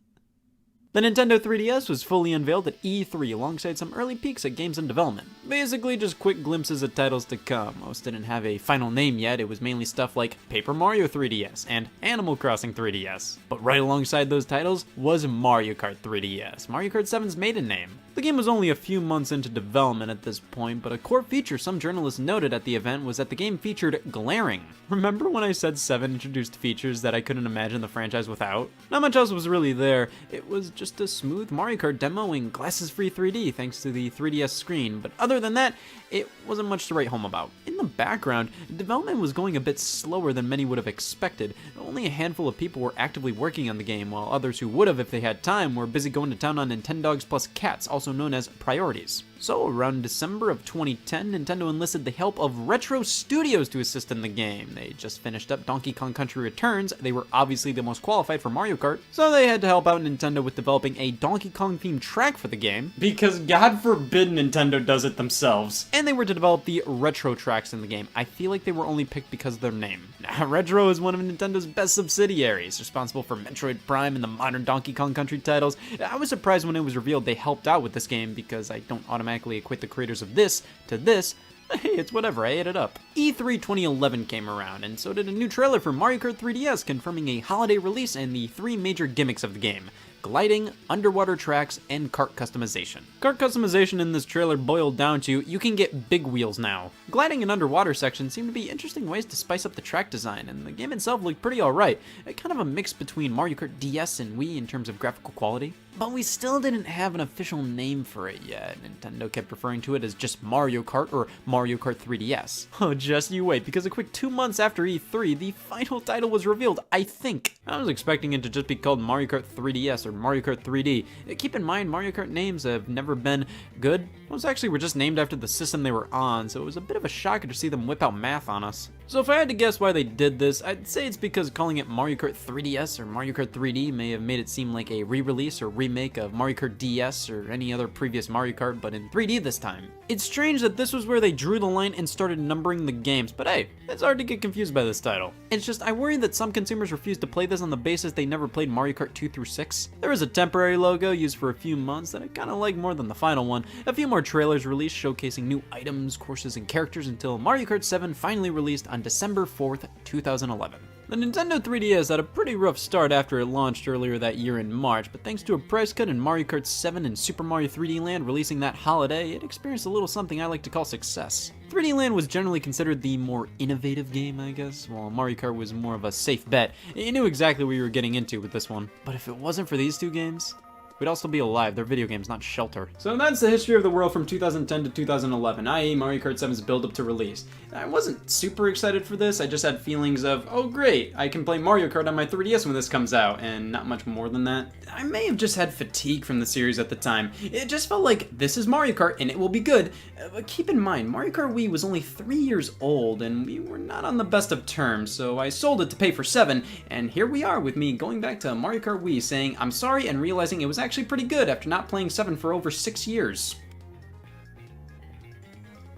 The Nintendo 3DS was fully unveiled at E3 alongside some early peeks at games in development. Basically just quick glimpses of titles to come. Most didn't have a final name yet, it was mainly stuff like Paper Mario 3DS and Animal Crossing 3DS. But right alongside those titles was Mario Kart 3DS, Mario Kart 7's maiden name. The game was only a few months into development at this point, but a core feature some journalists noted at the event was that the game featured glaring. Remember when I said 7 introduced features that I couldn't imagine the franchise without? Not much else was really there, it was just a smooth Mario Kart demo in glasses-free 3D thanks to the 3DS screen, but other than that, it wasn't much to write home about. In the background, development was going a bit slower than many would have expected. Only a handful of people were actively working on the game, while others who would have if they had time were busy going to town on Nintendogs plus Cats, also known as priorities. So, around December of 2010, Nintendo enlisted the help of Retro Studios to assist in the game. They just finished up Donkey Kong Country Returns, they were obviously the most qualified for Mario Kart, so they had to help out Nintendo with developing a Donkey Kong themed track for the game, because God forbid Nintendo does it themselves. And they were to develop the retro tracks in the game. I feel like they were only picked because of their name. Now, Retro is one of Nintendo's best subsidiaries, responsible for Metroid Prime and the modern Donkey Kong Country titles. I was surprised when it was revealed they helped out with this game because I don't automatically equate the creators of this to this. Hey, it's whatever, I ate it up. E3 2011 came around, and so did a new trailer for Mario Kart 3DS confirming a holiday release and the 3 major gimmicks of the game: gliding, underwater tracks, and kart customization. Kart customization in this trailer boiled down to, you can get big wheels now. Gliding and underwater sections seem to be interesting ways to spice up the track design, and the game itself looked pretty alright. Kind of a mix between Mario Kart DS and Wii in terms of graphical quality. But we still didn't have an official name for it yet. Nintendo kept referring to it as just Mario Kart or Mario Kart 3DS. Oh, just you wait, because a quick 2 months after E3, the final title was revealed, I think. I was expecting it to just be called Mario Kart 3DS or Mario Kart 3D. Keep in mind, Mario Kart names have never been good. Most actually were just named after the system they were on, so it was a bit of a shocker to see them whip out math on us. So if I had to guess why they did this, I'd say it's because calling it Mario Kart 3DS or Mario Kart 3D may have made it seem like a re-release or remake of Mario Kart DS or any other previous Mario Kart, but in 3D this time. It's strange that this was where they drew the line and started numbering the games, but hey, it's hard to get confused by this title. It's just, I worry that some consumers refuse to play this on the basis they never played Mario Kart 2 through 6. There was a temporary logo used for a few months that I kinda like more than the final one, a few more trailers released showcasing new items, courses, and characters until Mario Kart 7 finally released on on December 4th, 2011. The Nintendo 3DS had a pretty rough start after it launched earlier that year in March, but thanks to a price cut in Mario Kart 7 and Super Mario 3D Land releasing that holiday, it experienced a little something I like to call success. 3D Land was generally considered the more innovative game, I guess, while Mario Kart was more of a safe bet. You knew exactly what you were getting into with this one. But if it wasn't for these two games, we'd all still be alive. They're video games, not Shelter. So that's the history of the world from 2010 to 2011, i.e. Mario Kart 7's build-up to release. I wasn't super excited for this, I just had feelings of, oh great, I can play Mario Kart on my 3DS when this comes out, and not much more than that. I may have just had fatigue from the series at the time. It just felt like, this is Mario Kart, and it will be good. But keep in mind, Mario Kart Wii was only 3 years old, and we were not on the best of terms, so I sold it to pay for 7, and here we are with me going back to Mario Kart Wii saying, I'm sorry, and realizing it was actually pretty good after not playing 7 for over 6 years.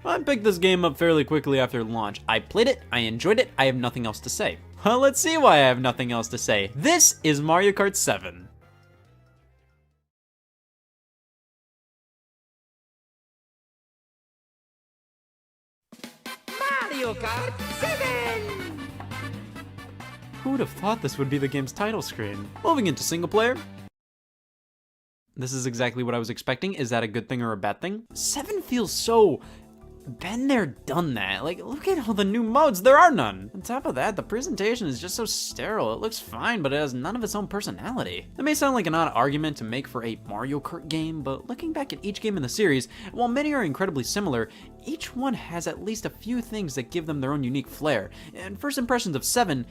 I picked this game up fairly quickly after launch. I played it, I enjoyed it, I have nothing else to say. Well, let's see why I have nothing else to say. This is Mario Kart 7. Mario Kart 7! Who would have thought this would be the game's title screen? Moving into single player. This is exactly what I was expecting. Is that a good thing or a bad thing? 7 feels so been there, done that. Like, look at all the new modes. There are none. On top of that, the presentation is just so sterile. It looks fine, but it has none of its own personality. That may sound like an odd argument to make for a Mario Kart game, but looking back at each game in the series, while many are incredibly similar, each one has at least a few things that give them their own unique flair. And first impressions of 7,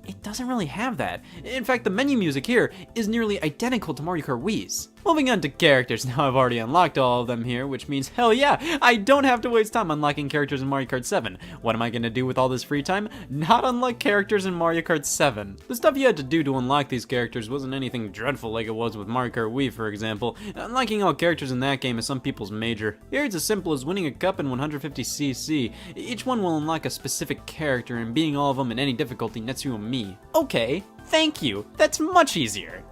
it doesn't really have that. In fact, the menu music here is nearly identical to Mario Kart Wii's. Moving on to characters, now I've already unlocked all of them here, which means hell yeah, I don't have to waste time unlocking characters in Mario Kart 7. What am I gonna do with all this free time? Not unlock characters in Mario Kart 7. The stuff you had to do to unlock these characters wasn't anything dreadful like it was with Mario Kart Wii, for example. Unlocking all characters in that game is some people's major. Here it's as simple as winning a cup in 150cc. Each one will unlock a specific character, and beating all of them in any difficulty nets you a me. Okay, thank you. That's much easier.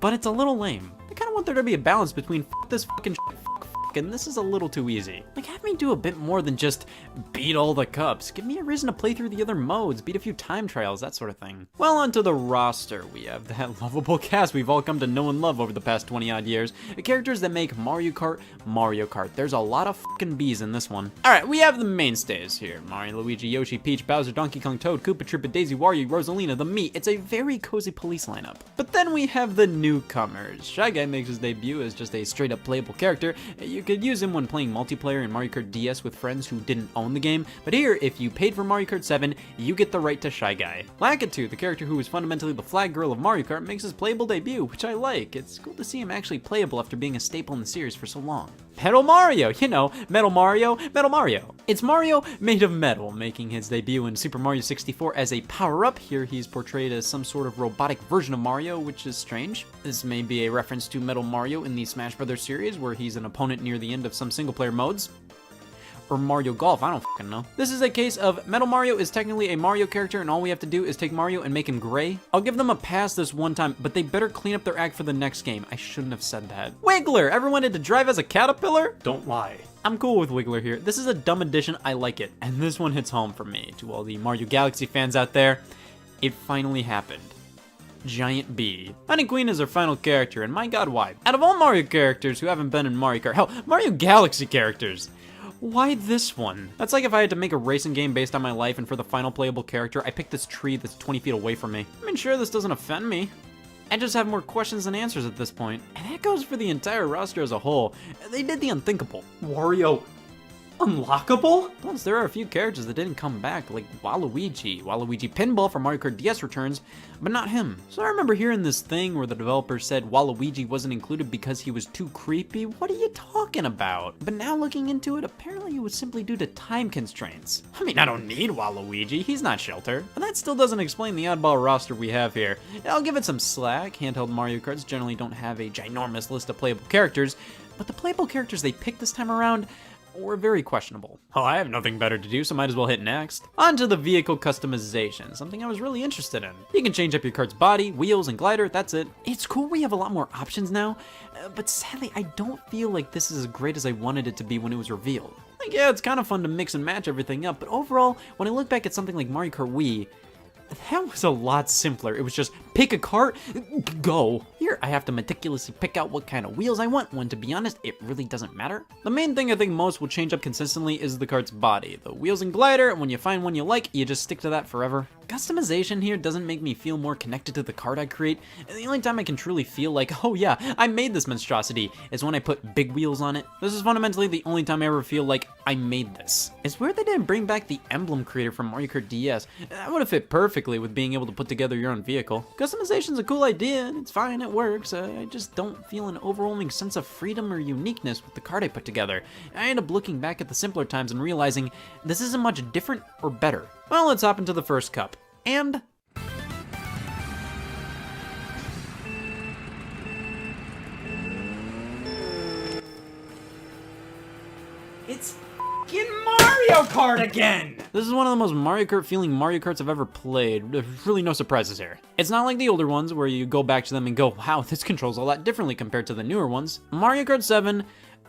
But it's a little lame. I kinda want there to be a balance between f this fucking shit, fuck, and this is a little too easy. Like, have me do a bit more than just beat all the cups. Give me a reason to play through the other modes, beat a few time trials, that sort of thing. Well, onto the roster. We have that lovable cast we've all come to know and love over the past 20 odd years. The characters that make Mario Kart, Mario Kart. There's a lot of fucking B's in this one. Alright, we have the mainstays here. Mario, Luigi, Yoshi, Peach, Bowser, Donkey Kong, Toad, Koopa Troopa, Daisy, Wario, Rosalina, the me. It's a very cozy police lineup. But then we have the newcomers. Shy Guy makes his debut as just a straight up playable character. You could use him when playing multiplayer in Mario Kart DS with friends who didn't own the game, but here, if you paid for Mario Kart 7, you get the right to Shy Guy. Lakitu, the character who is fundamentally the flag girl of Mario Kart, makes his playable debut, which I like. It's cool to see him actually playable after being a staple in the series for so long. Metal Mario, you know, Metal Mario, Metal Mario. It's Mario made of metal, making his debut in Super Mario 64 as a power-up. Here he's portrayed as some sort of robotic version of Mario, which is strange. This may be a reference to Metal Mario in the Smash Bros. Series, where he's an opponent near the end of some single-player modes. Or Mario Golf, I don't fucking know. This is a case of Metal Mario is technically a Mario character and all we have to do is take Mario and make him gray. I'll give them a pass this one time, but they better clean up their act for the next game. I shouldn't have said that. Wiggler! Ever wanted to drive as a caterpillar? Don't lie. I'm cool with Wiggler here. This is a dumb addition, I like it. And this one hits home for me. To all the Mario Galaxy fans out there, it finally happened. Giant B. Honey Queen is our final character, and my god, why? Out of all Mario characters who haven't been in Mario Kart, hell, Mario Galaxy characters, why this one? That's like if I had to make a racing game based on my life and for the final playable character, I picked this tree that's 20 feet away from me. I mean, sure, this doesn't offend me. I just have more questions than answers at this point. And that goes for the entire roster as a whole. They did the unthinkable. Wario unlockable? Plus, there are a few characters that didn't come back, like Waluigi. Waluigi Pinball from Mario Kart DS returns, but not him. So I remember hearing this thing where the developer said Waluigi wasn't included because he was too creepy. What are you talking about? But now looking into it, apparently it was simply due to time constraints. I mean, I don't need Waluigi, he's not Shelter. But that still doesn't explain the oddball roster we have here. I'll give it some slack. Handheld Mario Karts generally don't have a ginormous list of playable characters, but the playable characters they picked this time around were very questionable. Oh, I have nothing better to do, so might as well hit next. On to the vehicle customization, something I was really interested in. You can change up your kart's body, wheels, and glider, that's it. It's cool we have a lot more options now, but sadly, I don't feel like this is as great as I wanted it to be when it was revealed. Like, yeah, it's kind of fun to mix and match everything up, but overall, when I look back at something like Mario Kart Wii, that was a lot simpler. It was just pick a cart, go. Here, I have to meticulously pick out what kind of wheels I want, when to be honest, it really doesn't matter. The main thing I think most will change up consistently is the kart's body. The wheels and glider, and when you find one you like, you just stick to that forever. Customization here doesn't make me feel more connected to the kart I create. The only time I can truly feel like, oh yeah, I made this monstrosity, is when I put big wheels on it. This is fundamentally the only time I ever feel like I made this. It's weird they didn't bring back the emblem creator from Mario Kart DS. That would have fit perfectly with being able to put together your own vehicle. Customization's a cool idea, and it's fine, it works. I just don't feel an overwhelming sense of freedom or uniqueness with the kart I put together. I end up looking back at the simpler times and realizing this isn't much different or better. Well, let's hop into the first cup. And it's f***ing Mario Kart again! This is one of the most Mario Kart feeling Mario Karts I've ever played. There's really no surprises here. It's not like the older ones where you go back to them and go, wow, this controls a lot differently compared to the newer ones. Mario Kart 7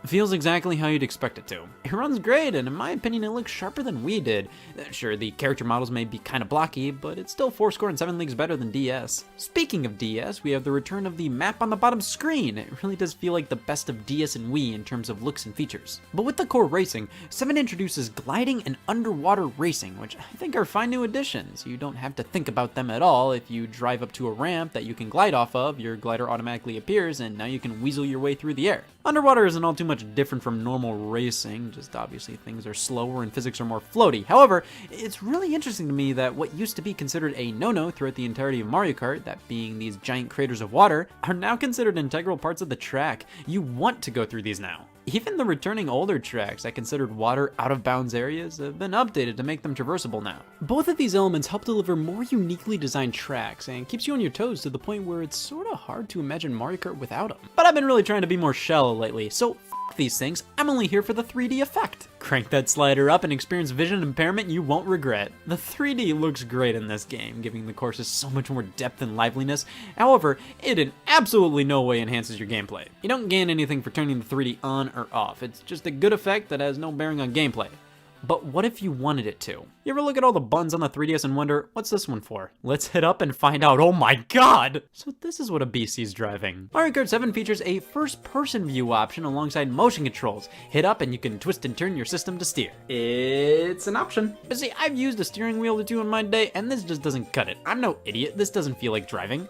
feels exactly how you'd expect it to. It runs great, and in my opinion, it looks sharper than we did. Sure, the character models may be kind of blocky, but it's still 4 score and 7 leagues better than DS. Speaking of DS, we have the return of the map on the bottom screen. It really does feel like the best of DS and Wii in terms of looks and features. But with the core racing, 7 introduces gliding and underwater racing, which I think are fine new additions. You don't have to think about them at all. If you drive up to a ramp that you can glide off of, your glider automatically appears, and now you can weasel your way through the air. Underwater isn't all too much different from normal racing, just obviously things are slower and physics are more floaty. However, it's really interesting to me that what used to be considered a no-no throughout the entirety of Mario Kart, that being these giant craters of water, are now considered integral parts of the track. You want to go through these now. Even the returning older tracks that considered water out-of-bounds areas have been updated to make them traversable now. Both of these elements help deliver more uniquely designed tracks and keeps you on your toes to the point where it's sorta hard to imagine Mario Kart without them. But I've been really trying to be more shallow lately, so f these things, I'm only here for the 3D effect. Crank that slider up and experience vision impairment you won't regret. The 3D looks great in this game, giving the courses so much more depth and liveliness. However, it in absolutely no way enhances your gameplay. You don't gain anything for turning the 3D on or off. It's just a good effect that has no bearing on gameplay. But what if you wanted it to? You ever look at all the buttons on the 3DS and wonder, what's this one for? Let's hit up and find out. Oh my god! So this is what a BC's driving. Mario Kart 7 features a first-person view option alongside motion controls. Hit up and you can twist and turn your system to steer. It's an option. But see, I've used a steering wheel or two in my day, and this just doesn't cut it. I'm no idiot. This doesn't feel like driving.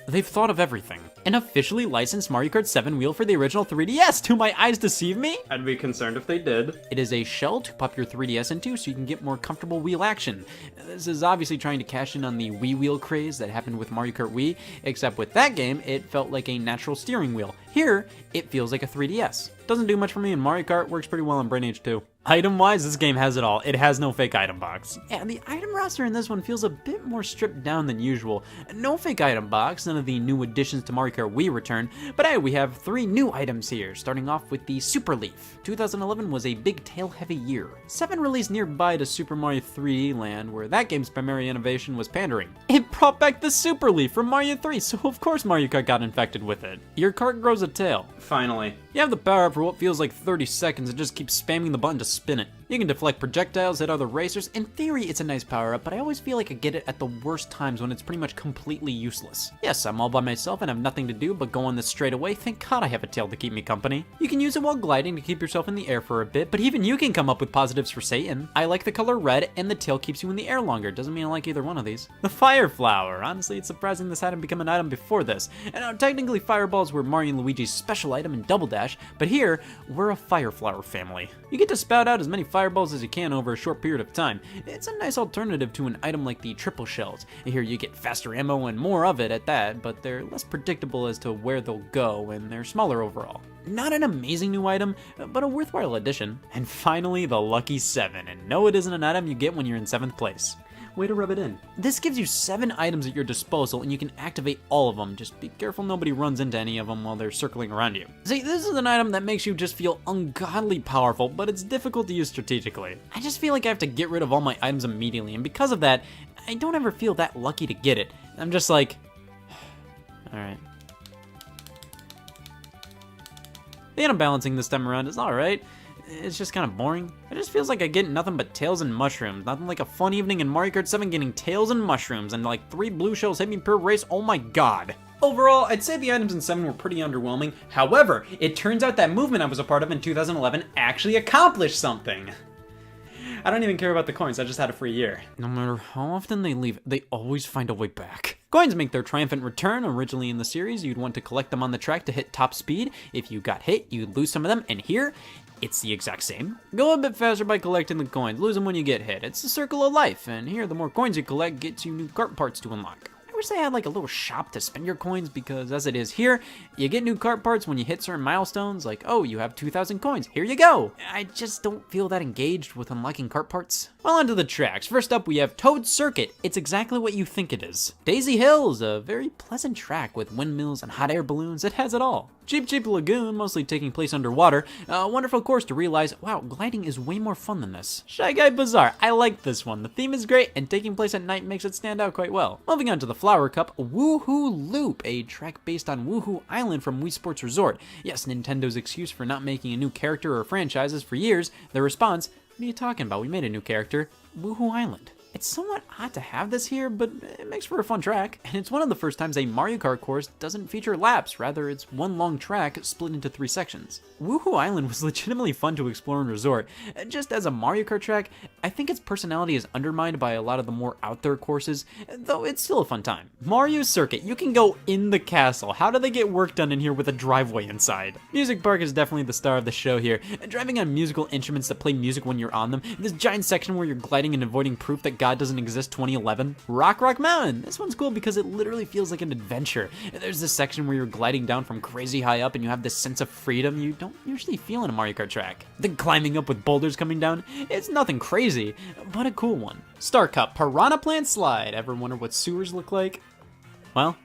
They've thought of everything. An officially licensed Mario Kart 7 wheel for the original 3DS. Do my eyes deceive me? I'd be concerned if they did. It is a shell to pop your 3DS into so you can get more comfortable wheel action. This is obviously trying to cash in on the Wii wheel craze that happened with Mario Kart Wii, except with that game, it felt like a natural steering wheel. Here, it feels like a 3DS. Doesn't do much for me in Mario Kart, works pretty well on Brain Age 2. Item-wise, this game has it all. It has no fake item box. Yeah, the item roster in this one feels a bit more stripped down than usual. No fake item box, none of the new additions to Mario Kart Wii return, but hey, we have 3 new items here, starting off with the Super Leaf. 2011 was a big tail-heavy year. 7 released nearby to Super Mario 3D Land, where that game's primary innovation was pandering. It brought back the Super Leaf from Mario 3, so of course Mario Kart got infected with it. Your cart grows a tail. Finally. You have the power for what feels like 30 seconds and just keep spamming the button to spin it. You can deflect projectiles, hit other racers. In theory, it's a nice power-up, but I always feel like I get it at the worst times when it's pretty much completely useless. Yes, I'm all by myself and have nothing to do but go on this straight away. Thank God I have a tail to keep me company. You can use it while gliding to keep yourself in the air for a bit, but even you can come up with positives for Satan. I like the color red, and the tail keeps you in the air longer. Doesn't mean I like either one of these. The Fire Flower. Honestly, it's surprising this hadn't become an item before this. And now, technically, Fireballs were Mario and Luigi's special item in Double Dash, but here, we're a Fire Flower family. You get to spout out as many fireballs as you can over a short period of time. It's a nice alternative to an item like the Triple Shells. Here you get faster ammo and more of it at that, but they're less predictable as to where they'll go, and they're smaller overall. Not an amazing new item, but a worthwhile addition. And finally, the Lucky 7, and no, it isn't an item you get when you're in 7th place. Way to rub it in. This gives you 7 items at your disposal, and you can activate all of them. Just be careful nobody runs into any of them while they're circling around you. See, this is an item that makes you just feel ungodly powerful, but it's difficult to use strategically. I just feel like I have to get rid of all my items immediately, and because of that, I don't ever feel that lucky to get it. I'm just like, alright. The item balancing this time around is alright. it's just kind of boring. It just feels like I get nothing but tails and mushrooms. Nothing like a fun evening in Mario Kart 7 getting tails and mushrooms and like 3 blue shells hit me per race. Oh my god. Overall, I'd say the items in 7 were pretty underwhelming. However, it turns out that movement I was a part of in 2011 actually accomplished something. I don't even care about the coins, I just had a free year. No matter how often they leave, they always find a way back. Coins make their triumphant return. Originally in the series, you'd want to collect them on the track to hit top speed. If you got hit, you'd lose some of them, and here, it's the exact same. Go a bit faster by collecting the coins, lose them when you get hit. It's the circle of life, and here, the more coins you collect gets you new kart parts to unlock. I wish they had like a little shop to spend your coins, because as it is here, you get new kart parts when you hit certain milestones, like, oh, you have 2,000 coins, here you go. I just don't feel that engaged with unlocking kart parts. Well, onto the tracks. First up, we have Toad Circuit. It's exactly what you think it is. Daisy Hills, a very pleasant track with windmills and hot air balloons. It has it all. Cheep Cheep Lagoon, mostly taking place underwater. A wonderful course to realize, wow, gliding is way more fun than this. Shy Guy Bazaar, I like this one. The theme is great, and taking place at night makes it stand out quite well. Moving on to the Flower Cup, Woohoo Loop, a track based on Woohoo Island from Wii Sports Resort. Yes, Nintendo's excuse for not making a new character or franchises for years. Their response, what are you talking about? We made a new character, Woohoo Island. It's somewhat odd to have this here, but it makes for a fun track. And it's one of the first times a Mario Kart course doesn't feature laps, rather it's one long track split into 3 sections. Woohoo Island was legitimately fun to explore and resort. Just as a Mario Kart track, I think its personality is undermined by a lot of the more out there courses, though it's still a fun time. Mario Circuit, you can go in the castle. How do they get work done in here with a driveway inside? Music Park is definitely the star of the show here. Driving on musical instruments that play music when you're on them. This giant section where you're gliding and avoiding proof that God doesn't exist 2011. Rock Mountain. This one's cool because it literally feels like an adventure. There's this section where you're gliding down from crazy high up and you have this sense of freedom you don't usually feel in a Mario Kart track. Then climbing up with boulders coming down. It's nothing crazy, but a cool one. Star Cup Piranha Plant Slide. Ever wonder what sewers look like? Well,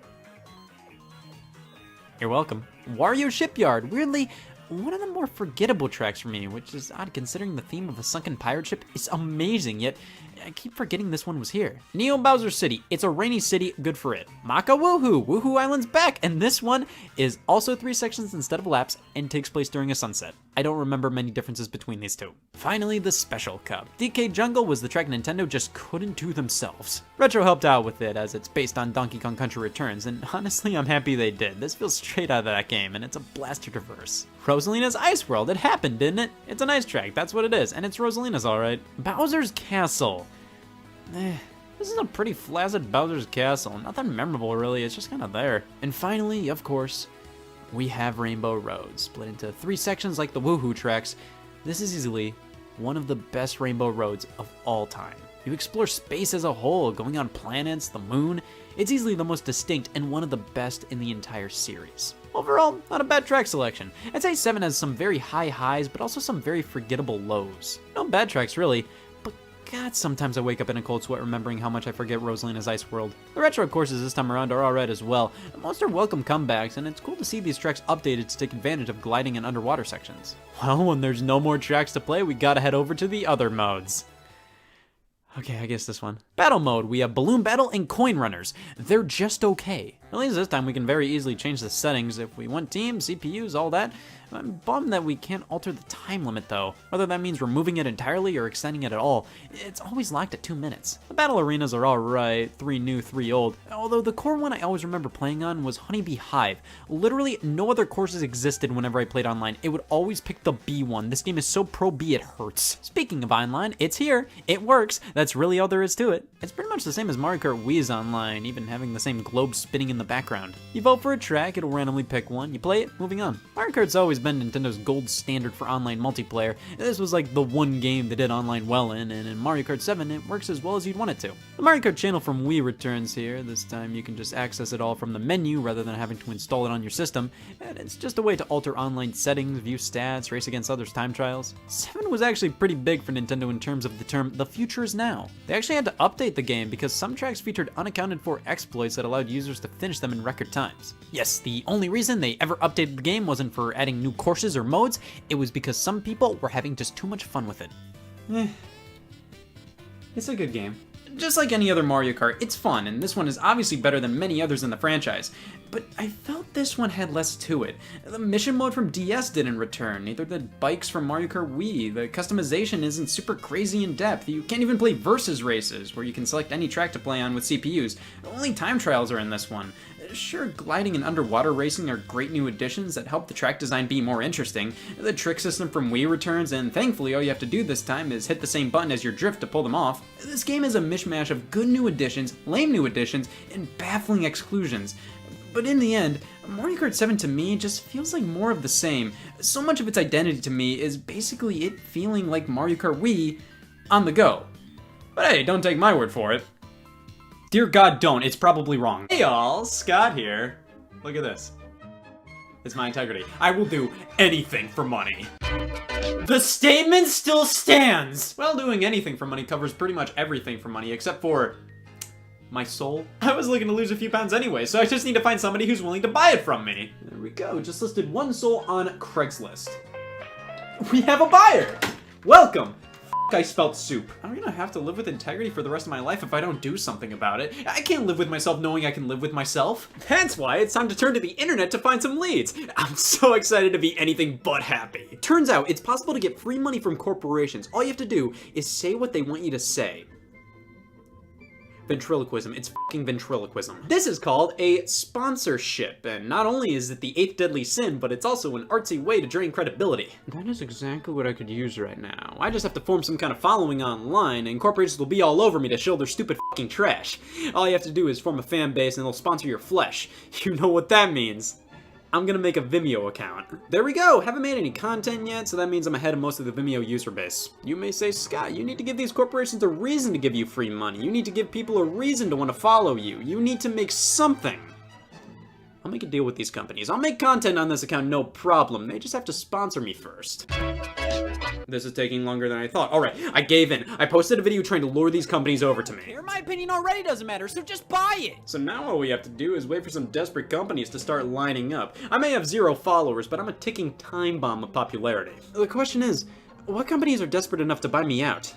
you're welcome. Wario Shipyard. Weirdly, one of the more forgettable tracks for me, which is odd considering the theme of a sunken pirate ship is amazing, yet I keep forgetting this one was here. Neo Bowser City. It's a rainy city, good for it. Maka Woohoo. Woohoo Island's back, and this one is also 3 sections instead of laps and takes place during a sunset. I don't remember many differences between these two. Finally, the Special Cup. DK Jungle was the track Nintendo just couldn't do themselves. Retro helped out with it as it's based on Donkey Kong Country Returns, and honestly, I'm happy they did. This feels straight out of that game, and it's a blast to traverse. Rosalina's Ice World. It happened, didn't it? It's a nice track, that's what it is, and it's Rosalina's alright. Bowser's Castle. This is a pretty flaccid Bowser's Castle. Nothing memorable, really. It's just kind of there. And finally, of course, we have Rainbow Road, split into 3 sections like the Woohoo tracks. This is easily one of the best Rainbow Roads of all time. You explore space as a whole, going on planets, the moon. It's easily the most distinct and one of the best in the entire series. Overall, not a bad track selection. I'd say 7 has some very high highs, but also some very forgettable lows. No bad tracks, really. God, sometimes I wake up in a cold sweat remembering how much I forget Rosalina's Ice World. The retro courses this time around are alright as well. Most are welcome comebacks, and it's cool to see these tracks updated to take advantage of gliding and underwater sections. Well, when there's no more tracks to play, we gotta head over to the other modes. Okay, I guess this one. Battle mode, we have Balloon Battle and Coin Runners. They're just okay. At least this time we can very easily change the settings if we want teams, CPUs, all that. I'm bummed that we can't alter the time limit though. Whether that means removing it entirely or extending it at all, it's always locked at 2 minutes. The battle arenas are alright, 3 new, 3 old, although the core one I always remember playing on was Honeybee Hive. Literally no other courses existed whenever I played online. It would always pick the B one. This game is so pro B it hurts. Speaking of online, it's here, it works, that's really all there is to it. It's pretty much the same as Mario Kart Wii's online, even having the same globe spinning in the background. You vote for a track, it'll randomly pick one, you play it, moving on. Mario Kart's always been Nintendo's gold standard for online multiplayer. This was like the one game they did online well in, and in Mario Kart 7 it works as well as you'd want it to. The Mario Kart channel from Wii returns here. This time you can just access it all from the menu rather than having to install it on your system, and it's just a way to alter online settings, view stats, race against others' time trials. 7 was actually pretty big for Nintendo in terms of the term, the future is now. They actually had to update the game because some tracks featured unaccounted for exploits that allowed users to finish them in record times. Yes, the only reason they ever updated the game wasn't for adding new courses or modes, it was because some people were having just too much fun with it. It's a good game. Just like any other Mario Kart, it's fun, and this one is obviously better than many others in the franchise. but I felt this one had less to it. The mission mode from DS didn't return, neither did bikes from Mario Kart Wii. The customization isn't super crazy in depth. You can't even play versus races, where you can select any track to play on with CPUs. Only time trials are in this one. Sure, gliding and underwater racing are great new additions that help the track design be more interesting. The trick system from Wii returns, and thankfully all you have to do this time is hit the same button as your drift to pull them off. This game is a mishmash of good new additions, lame new additions, and baffling exclusions. But in the end, Mario Kart 7 to me just feels like more of the same. So much of its identity to me is basically it feeling like Mario Kart Wii on the go. But hey, don't take my word for it. Dear God, don't. It's probably wrong. Hey y'all, Scott here. Look at this. It's my integrity. I will do anything for money. The statement still stands! Well, doing anything for money covers pretty much everything for money, except for my soul. I was looking to lose a few pounds anyway, so I just need to find somebody who's willing to buy it from me. There we go. Just listed one soul on Craigslist. We have a buyer! Welcome! I spelled soup. I'm gonna have to live with integrity for the rest of my life if I don't do something about it. I can't live with myself knowing I can live with myself. That's why it's time to turn to the internet to find some leads. I'm so excited to be anything but happy. Turns out it's possible to get free money from corporations. All you have to do is say what they want you to say. Ventriloquism. It's fucking ventriloquism. This is called a sponsorship, and not only is it the 8th deadly sin, but it's also an artsy way to drain credibility. That is exactly what I could use right now. I just have to form some kind of following online, and corporations will be all over me to show their stupid fucking trash. All you have to do is form a fan base and they'll sponsor your flesh. You know what that means. I'm gonna make a Vimeo account. There we go! Haven't made any content yet, so that means I'm ahead of most of the Vimeo user base. You may say, Scott, you need to give these corporations a reason to give you free money. You need to give people a reason to want to follow you. You need to make something. I'll make a deal with these companies. I'll make content on this account, no problem. They just have to sponsor me first. This is taking longer than I thought. Alright, I gave in. I posted a video trying to lure these companies over to me. My opinion already doesn't matter, so just buy it! So now all we have to do is wait for some desperate companies to start lining up. I may have 0 followers, but I'm a ticking time bomb of popularity. The question is, what companies are desperate enough to buy me out?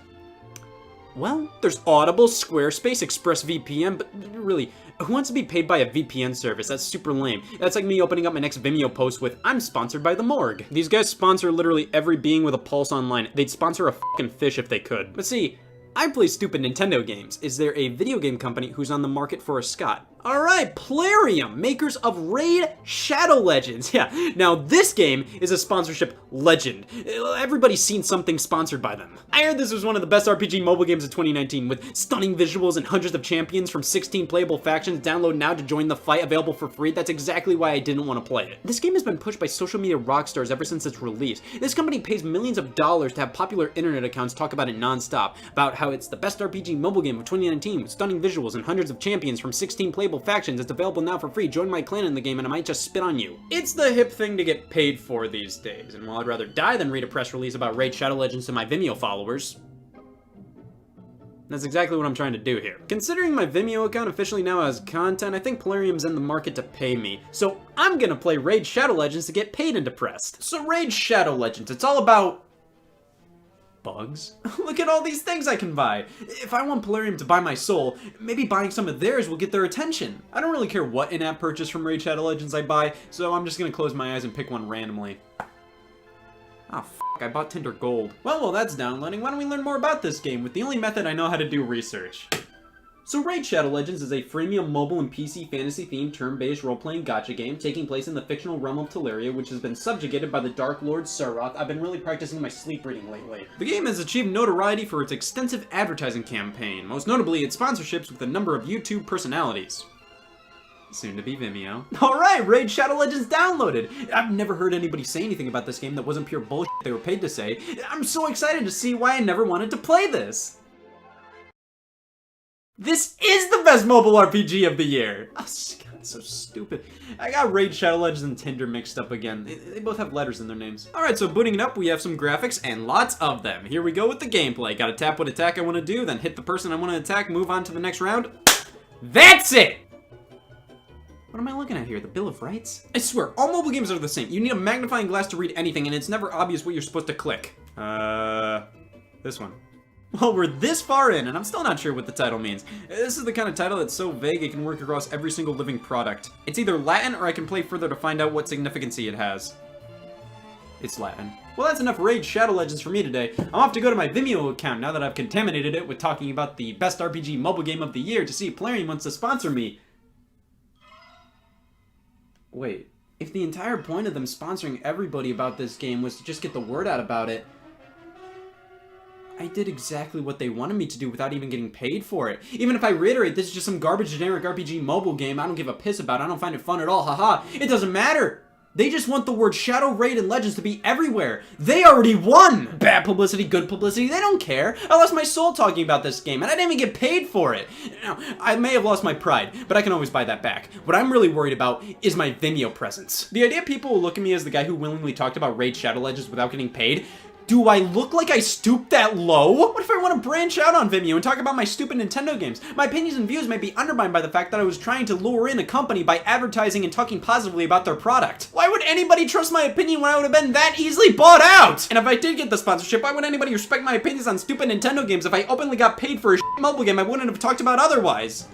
Well, there's Audible, Squarespace, ExpressVPN, but really, who wants to be paid by a VPN service? That's super lame. That's like me opening up my next Vimeo post with, I'm sponsored by the morgue. These guys sponsor literally every being with a pulse online. They'd sponsor a fucking fish if they could. But see, I play stupid Nintendo games. Is there a video game company who's on the market for a Scott? Alright, Plarium, makers of Raid Shadow Legends. Yeah, now this game is a sponsorship legend. Everybody's seen something sponsored by them. I heard this was one of the best RPG mobile games of 2019, with stunning visuals and hundreds of champions from 16 playable factions. Download now to join the fight, available for free. That's exactly why I didn't want to play it. This game has been pushed by social media rock stars ever since its release. This company pays millions of dollars to have popular internet accounts talk about it non-stop, about how it's the best RPG mobile game of 2019 with stunning visuals and hundreds of champions from 16 playable factions. It's available now for free. Join my clan in the game and I might just spit on you. It's the hip thing to get paid for these days, and while I'd rather die than read a press release about Raid Shadow Legends to my Vimeo followers, that's exactly what I'm trying to do here. Considering my Vimeo account officially now has content, I think Plarium's in the market to pay me. So I'm gonna play Raid Shadow Legends to get paid and depressed. So Raid Shadow Legends, it's all about bugs. Look at all these things I can buy. If I want Plarium to buy my soul, maybe buying some of theirs will get their attention. I don't really care what in-app purchase from Raid Shadow Legends I buy, so I'm just gonna close my eyes and pick one randomly. Ah, I bought Tinder Gold. Well, while that's downloading, why don't we learn more about this game with the only method I know how to do research. So Raid Shadow Legends is a freemium mobile and PC fantasy-themed turn-based role-playing gacha game taking place in the fictional realm of Teleria, which has been subjugated by the Dark Lord Saroth. I've been really practicing my sleep reading lately. The game has achieved notoriety for its extensive advertising campaign, most notably its sponsorships with a number of YouTube personalities. Soon to be Vimeo. Alright, Raid Shadow Legends downloaded! I've never heard anybody say anything about this game that wasn't pure bullshit they were paid to say. I'm so excited to see why I never wanted to play this! This is the best mobile RPG of the year! Oh, God, so stupid. I got Raid Shadow Legends and Tinder mixed up again. They both have letters in their names. Alright, so booting it up, we have some graphics and lots of them. Here we go with the gameplay. Gotta tap what attack I want to do, then hit the person I want to attack, move on to the next round. That's it! What am I looking at here? The Bill of Rights? I swear, all mobile games are the same. You need a magnifying glass to read anything, and it's never obvious what you're supposed to click. This one. Well, we're this far in, and I'm still not sure what the title means. This is the kind of title that's so vague it can work across every single living product. It's either Latin, or I can play further to find out what significance it has. It's Latin. Well, that's enough Raid Shadow Legends for me today. I'm off to go to my Vimeo account now that I've contaminated it with talking about the best RPG mobile game of the year to see if Plarium wants to sponsor me. Wait, if the entire point of them sponsoring everybody about this game was to just get the word out about it, I did exactly what they wanted me to do without even getting paid for it. Even if I reiterate, this is just some garbage generic RPG mobile game I don't give a piss about, I don't find it fun at all, haha, it doesn't matter! They just want the word Shadow, Raid, and Legends to be everywhere. They already won! Bad publicity, good publicity, they don't care. I lost my soul talking about this game, and I didn't even get paid for it. Now, I may have lost my pride, but I can always buy that back. What I'm really worried about is my Vimeo presence. The idea people will look at me as the guy who willingly talked about Raid Shadow Legends without getting paid. Do I look like I stooped that low? What if I want to branch out on Vimeo and talk about my stupid Nintendo games? My opinions and views may be undermined by the fact that I was trying to lure in a company by advertising and talking positively about their product. Why would anybody trust my opinion when I would have been that easily bought out? And if I did get the sponsorship, why would anybody respect my opinions on stupid Nintendo games if I openly got paid for a mobile game I wouldn't have talked about otherwise?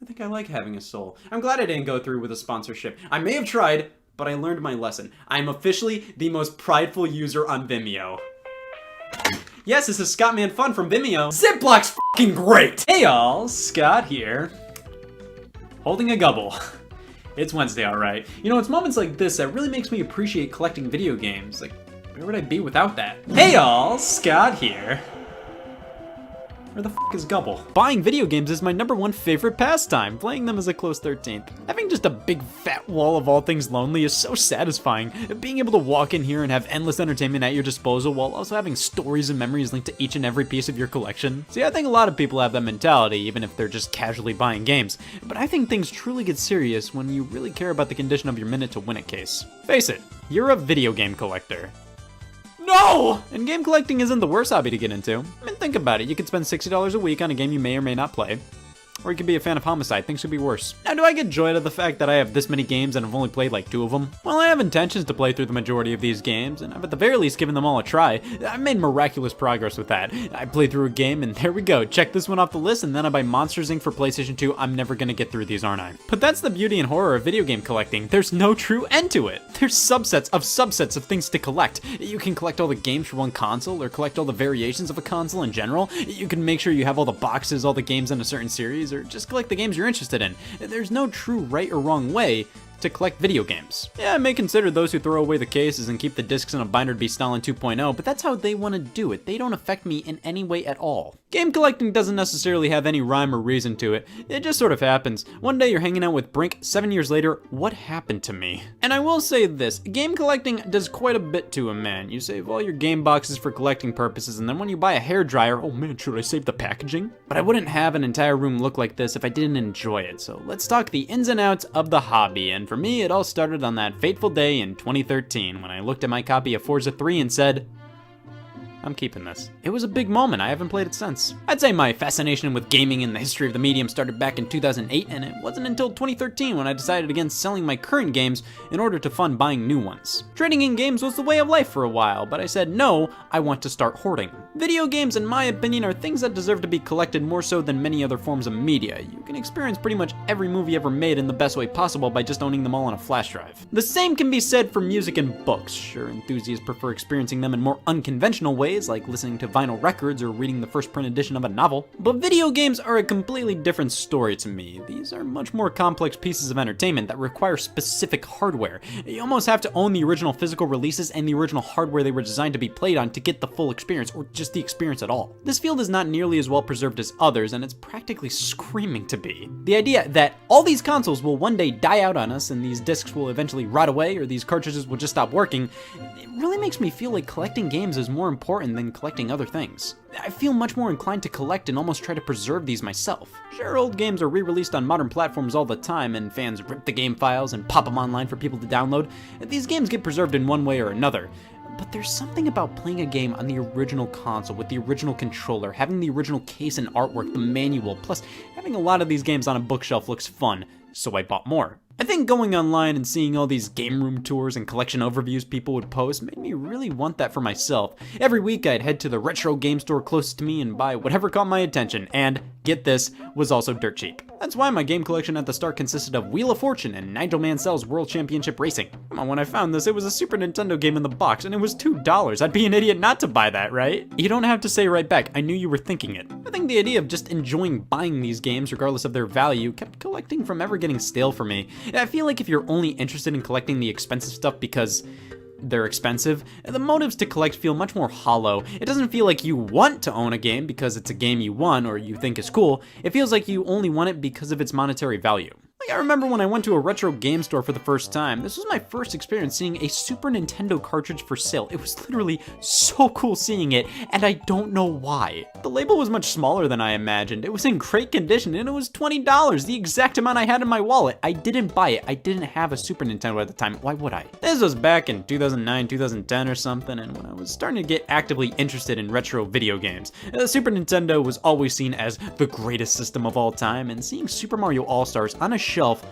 I think I like having a soul. I'm glad I didn't go through with a sponsorship. I may have tried, but I learned my lesson. I'm officially the most prideful user on Vimeo. Yes, this is Scott Man Fun from Vimeo. Zipblock's fucking great! Hey y'all, Scott here. Holding a gubble. It's Wednesday, alright. You know, it's moments like this that really makes me appreciate collecting video games. Like, where would I be without that? Hey y'all, Scott here. Where the f is Gubble? Buying video games is my #1 favorite pastime. Playing them is a close 13th. Having just a big fat wall of all things lonely is so satisfying. Being able to walk in here and have endless entertainment at your disposal while also having stories and memories linked to each and every piece of your collection. See, I think a lot of people have that mentality, even if they're just casually buying games. But I think things truly get serious when you really care about the condition of your minute to win it case. Face it, you're a video game collector. No! And game collecting isn't the worst hobby to get into. I mean, think about it. You could spend $60 a week on a game you may or may not play. Or you could be a fan of Homicide, things could be worse. Now, do I get joy out of the fact that I have this many games and I've only played like 2 of them? Well, I have intentions to play through the majority of these games, and I've at the very least given them all a try. I've made miraculous progress with that. I played through a game and there we go, check this one off the list, and then I buy Monsters Inc. for PlayStation 2, I'm never gonna get through these, aren't I? But that's the beauty and horror of video game collecting. There's no true end to it. There's subsets of things to collect. You can collect all the games for one console, or collect all the variations of a console in general. You can make sure you have all the boxes, all the games in a certain series, or just collect the games you're interested in. There's no true right or wrong way to collect video games. Yeah, I may consider those who throw away the cases and keep the discs in a binder to be Stalin 2.0, but that's how they want to do it. They don't affect me in any way at all. Game collecting doesn't necessarily have any rhyme or reason to it. It just sort of happens. One day you're hanging out with Brink, 7 years later, what happened to me? And I will say this, game collecting does quite a bit to a man. You save all your game boxes for collecting purposes, and then when you buy a hairdryer, oh man, should I save the packaging? But I wouldn't have an entire room look like this if I didn't enjoy it, so let's talk the ins and outs of the hobby. And for me, it all started on that fateful day in 2013 when I looked at my copy of Forza 3 and said, I'm keeping this. It was a big moment, I haven't played it since. I'd say my fascination with gaming and the history of the medium started back in 2008, and it wasn't until 2013 when I decided against selling my current games in order to fund buying new ones. Trading in games was the way of life for a while, but I said no, I want to start hoarding. Video games, in my opinion, are things that deserve to be collected more so than many other forms of media. You can experience pretty much every movie ever made in the best way possible by just owning them all on a flash drive. The same can be said for music and books. Sure, enthusiasts prefer experiencing them in more unconventional ways, like listening to vinyl records or reading the first print edition of a novel. But video games are a completely different story to me. These are much more complex pieces of entertainment that require specific hardware. You almost have to own the original physical releases and the original hardware they were designed to be played on to get the full experience, or just the experience at all. This field is not nearly as well preserved as others, and it's practically screaming to be. The idea that all these consoles will one day die out on us and these discs will eventually rot away or these cartridges will just stop working, it really makes me feel like collecting games is more important than collecting other things. I feel much more inclined to collect and almost try to preserve these myself. Sure, old games are re-released on modern platforms all the time, and fans rip the game files and pop them online for people to download. These games get preserved in one way or another. But there's something about playing a game on the original console with the original controller, having the original case and artwork, the manual, plus having a lot of these games on a bookshelf looks fun, so I bought more. I think going online and seeing all these game room tours and collection overviews people would post made me really want that for myself. Every week I'd head to the retro game store closest to me and buy whatever caught my attention, and, get this, was also dirt cheap. That's why my game collection at the start consisted of Wheel of Fortune and Nigel Mansell's World Championship Racing. Come on, when I found this, it was a Super Nintendo game in the box, and it was $2. I'd be an idiot not to buy that, right? You don't have to say right back, I knew you were thinking it. I think the idea of just enjoying buying these games, regardless of their value, kept collecting from ever getting stale for me. I feel like if you're only interested in collecting the expensive stuff because they're expensive, the motives to collect feel much more hollow. It doesn't feel like you want to own a game because it's a game you won or you think is cool. It feels like you only want it because of its monetary value. Like, I remember when I went to a retro game store for the first time, this was my first experience seeing a Super Nintendo cartridge for sale. It was literally so cool seeing it, and I don't know why. The label was much smaller than I imagined. It was in great condition, and it was $20, the exact amount I had in my wallet. I didn't buy it. I didn't have a Super Nintendo at the time. Why would I? This was back in 2009, 2010 or something, and when I was starting to get actively interested in retro video games. The Super Nintendo was always seen as the greatest system of all time, and seeing Super Mario All-Stars on a shelf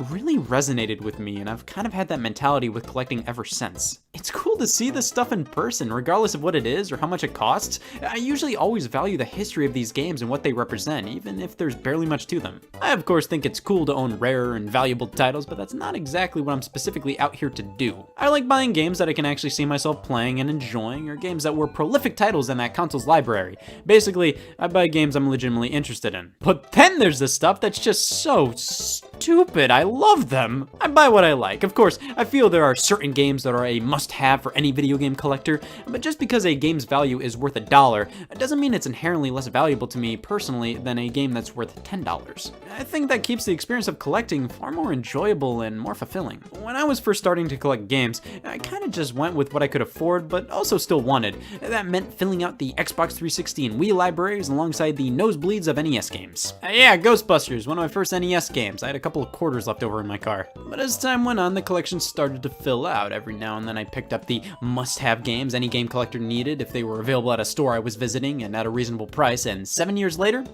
really resonated with me, and I've kind of had that mentality with collecting ever since. It's cool to see this stuff in person, regardless of what it is or how much it costs. I usually always value the history of these games and what they represent, even if there's barely much to them. I of course think it's cool to own rare and valuable titles, but that's not exactly what I'm specifically out here to do. I like buying games that I can actually see myself playing and enjoying, or games that were prolific titles in that console's library. Basically, I buy games I'm legitimately interested in. But then there's this stuff that's just so stupid. I love them. I buy what I like. Of course, I feel there are certain games that are a must-have for any video game collector, but just because a game's value is worth $1, it doesn't mean it's inherently less valuable to me personally than a game that's worth $10. I think that keeps the experience of collecting far more enjoyable and more fulfilling. When I was first starting to collect games, I kind of just went with what I could afford, but also still wanted. That meant filling out the Xbox 360 and Wii libraries alongside the nosebleeds of NES games. Yeah, Ghostbusters, one of my first NES games. I had a couple of quarters left over in my car. But as time went on, the collection started to fill out. Every now and then I picked up the must-have games any game collector needed if they were available at a store I was visiting and at a reasonable price, and 7 years later,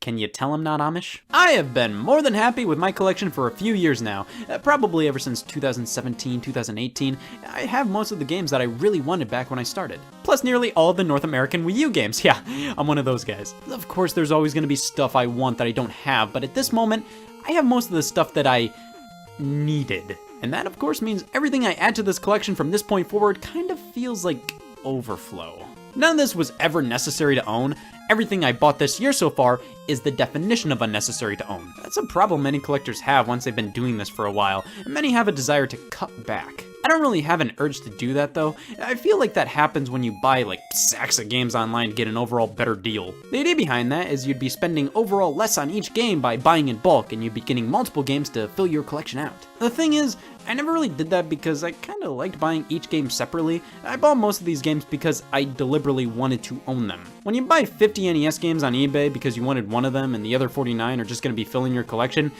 can you tell I'm not Amish? I have been more than happy with my collection for a few years now, probably ever since 2017, 2018. I have most of the games that I really wanted back when I started. Plus nearly all of the North American Wii U games. Yeah, I'm one of those guys. Of course, there's always going to be stuff I want that I don't have, but at this moment, I have most of the stuff that I needed. And that, of course, means everything I add to this collection from this point forward kind of feels like overflow. None of this was ever necessary to own. Everything I bought this year so far is the definition of unnecessary to own. That's a problem many collectors have once they've been doing this for a while, and many have a desire to cut back. I don't really have an urge to do that though. I feel like that happens when you buy like sacks of games online to get an overall better deal. The idea behind that is you'd be spending overall less on each game by buying in bulk, and you'd be getting multiple games to fill your collection out. The thing is, I never really did that because I kinda liked buying each game separately. I bought most of these games because I deliberately wanted to own them. When you buy 50 NES games on eBay because you wanted one of them and the other 49 are just gonna be filling your collection,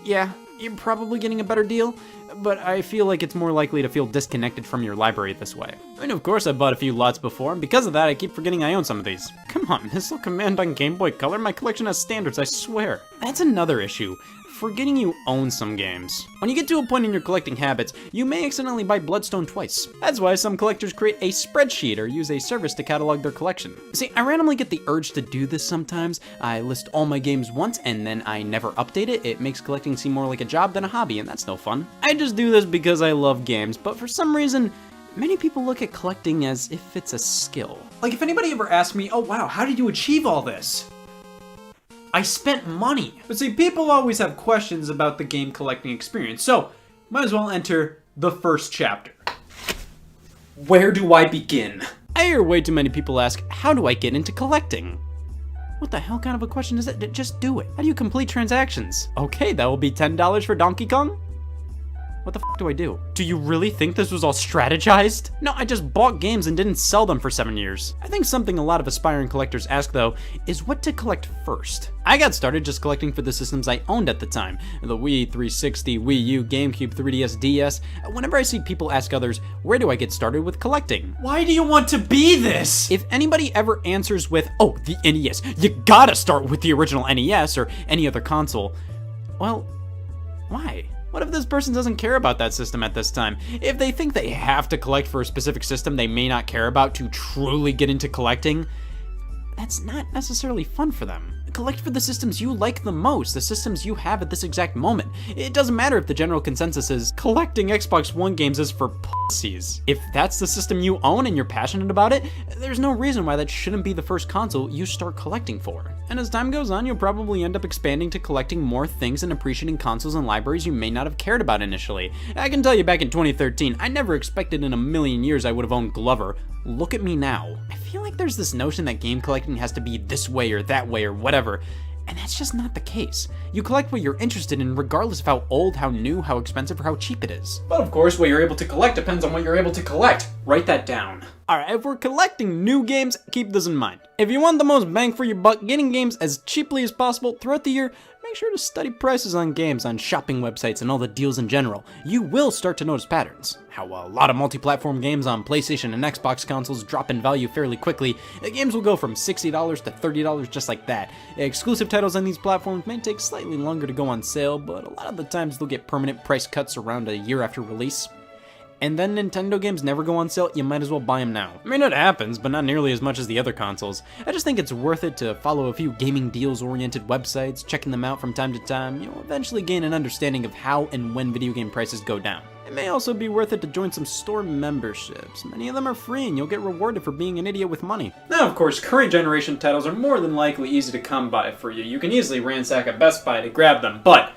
yeah, you're probably getting a better deal, but I feel like it's more likely to feel disconnected from your library this way. I mean, of course I bought a few lots before, and because of that I keep forgetting I own some of these. Come on, Missile Command on Game Boy Color? My collection has standards, I swear. That's another issue. Forgetting you own some games. When you get to a point in your collecting habits, you may accidentally buy Bloodstone twice. That's why some collectors create a spreadsheet or use a service to catalog their collection. See, I randomly get the urge to do this sometimes. I list all my games once and then I never update it. It makes collecting seem more like a job than a hobby, and that's no fun. I just do this because I love games, but for some reason, many people look at collecting as if it's a skill. Like if anybody ever asked me, oh wow, how did you achieve all this? I spent money. But see, people always have questions about the game collecting experience, so might as well enter the first chapter. Where do I begin? I hear way too many people ask, how do I get into collecting? What the hell kind of a question is that? Just do it. How do you complete transactions? Okay, that will be $10 for Donkey Kong? What the f do I do? Do you really think this was all strategized? No, I just bought games and didn't sell them for 7 years. I think something a lot of aspiring collectors ask though, is what to collect first. I got started just collecting for the systems I owned at the time. The Wii, 360, Wii U, GameCube, 3DS, DS. Whenever I see people ask others, where do I get started with collecting? Why do you want to be this? If anybody ever answers with, oh, the NES, you gotta start with the original NES or any other console, well, Why? What if this person doesn't care about that system at this time? If they think they have to collect for a specific system they may not care about to truly get into collecting, that's not necessarily fun for them. Collect for the systems you like the most, the systems you have at this exact moment. It doesn't matter if the general consensus is collecting Xbox One games is for pussies. If that's the system you own and you're passionate about it, there's no reason why that shouldn't be the first console you start collecting for. And as time goes on, you'll probably end up expanding to collecting more things and appreciating consoles and libraries you may not have cared about initially. I can tell you back in 2013, I never expected in a million years I would have owned Glover. Look at me now. I feel like there's this notion that game collecting has to be this way or that way or whatever, and that's just not the case. You collect what you're interested in regardless of how old, how new, how expensive, or how cheap it is. But of course, what you're able to collect depends on what you're able to collect. Write that down. Alright, if we're collecting new games, keep this in mind. If you want the most bang for your buck, getting games as cheaply as possible throughout the year, make sure to study prices on games on shopping websites and all the deals in general. You will start to notice patterns. How a lot of multi-platform games on PlayStation and Xbox consoles drop in value fairly quickly. The games will go from $60 to $30 just like that. Exclusive titles on these platforms may take slightly longer to go on sale, but a lot of the times they'll get permanent price cuts around a year after release. And then Nintendo games never go on sale, you might as well buy them now. I mean, it happens, but not nearly as much as the other consoles. I just think it's worth it to follow a few gaming deals-oriented websites, checking them out from time to time. You'll eventually gain an understanding of how and when video game prices go down. It may also be worth it to join some store memberships. Many of them are free and you'll get rewarded for being an idiot with money. Now, of course, current generation titles are more than likely easy to come by for you. You can easily ransack a Best Buy to grab them, but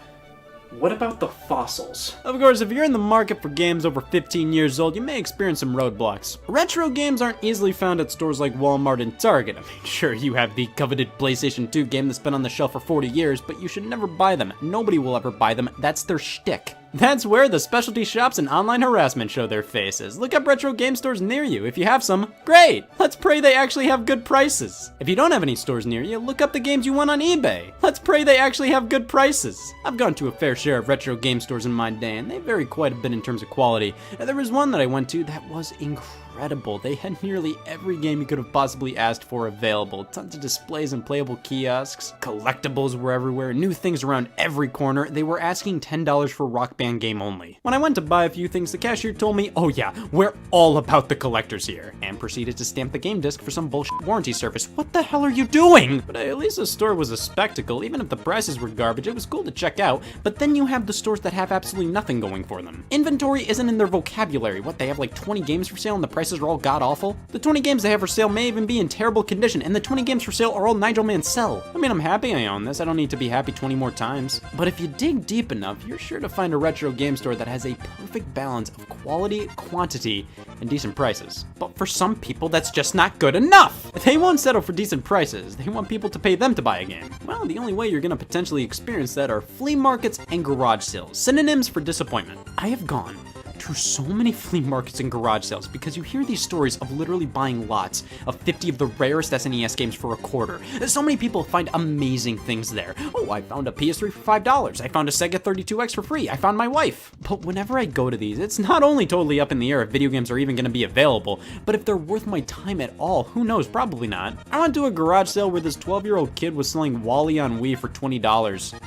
what about the fossils? Of course, if you're in the market for games over 15 years old, you may experience some roadblocks. Retro games aren't easily found at stores like Walmart and Target. I mean, sure, you have the coveted PlayStation 2 game that's been on the shelf for 40 years, but you should never buy them. Nobody will ever buy them. That's their shtick. That's where the specialty shops and online harassment show their faces. Look up retro game stores near you. If you have some, great! Let's pray they actually have good prices. If you don't have any stores near you, look up the games you want on eBay. Let's pray they actually have good prices. I've gone to a fair share of retro game stores in my day, and they vary quite a bit in terms of quality. There was one that I went to that was incredible. They had nearly every game you could have possibly asked for available. Tons of displays and playable kiosks. Collectibles were everywhere. New things around every corner. They were asking $10 for Rock Band game only. When I went to buy a few things, the cashier told me, "Oh yeah, we're all about the collectors here," and proceeded to stamp the game disc for some bullshit warranty service. What the hell are you doing? But at least the store was a spectacle. Even if the prices were garbage, it was cool to check out. But then you have the stores that have absolutely nothing going for them. Inventory isn't in their vocabulary. What, they have like 20 games for sale and the prices are all god-awful? The 20 games they have for sale may even be in terrible condition, and the 20 games for sale are all Nigel Mansell. I mean, I'm happy I own this. I don't need to be happy 20 more times. But if you dig deep enough, you're sure to find a retro game store that has a perfect balance of quality, quantity, and decent prices. But for some people, that's just not good enough. They won't settle for decent prices. They want people to pay them to buy a game. Well, the only way you're gonna potentially experience that are flea markets and garage sales, synonyms for disappointment. I have gone to so many flea markets and garage sales because you hear these stories of literally buying lots of 50 of the rarest SNES games for $0.25. So many people find amazing things there. Oh, I found a PS3 for $5. I found a Sega 32X for free. I found my wife. But whenever I go to these, it's not only totally up in the air if video games are even going to be available, but if they're worth my time at all. Who knows? Probably not. I went to a garage sale where this 12-year-old kid was selling Wally on Wii for $20.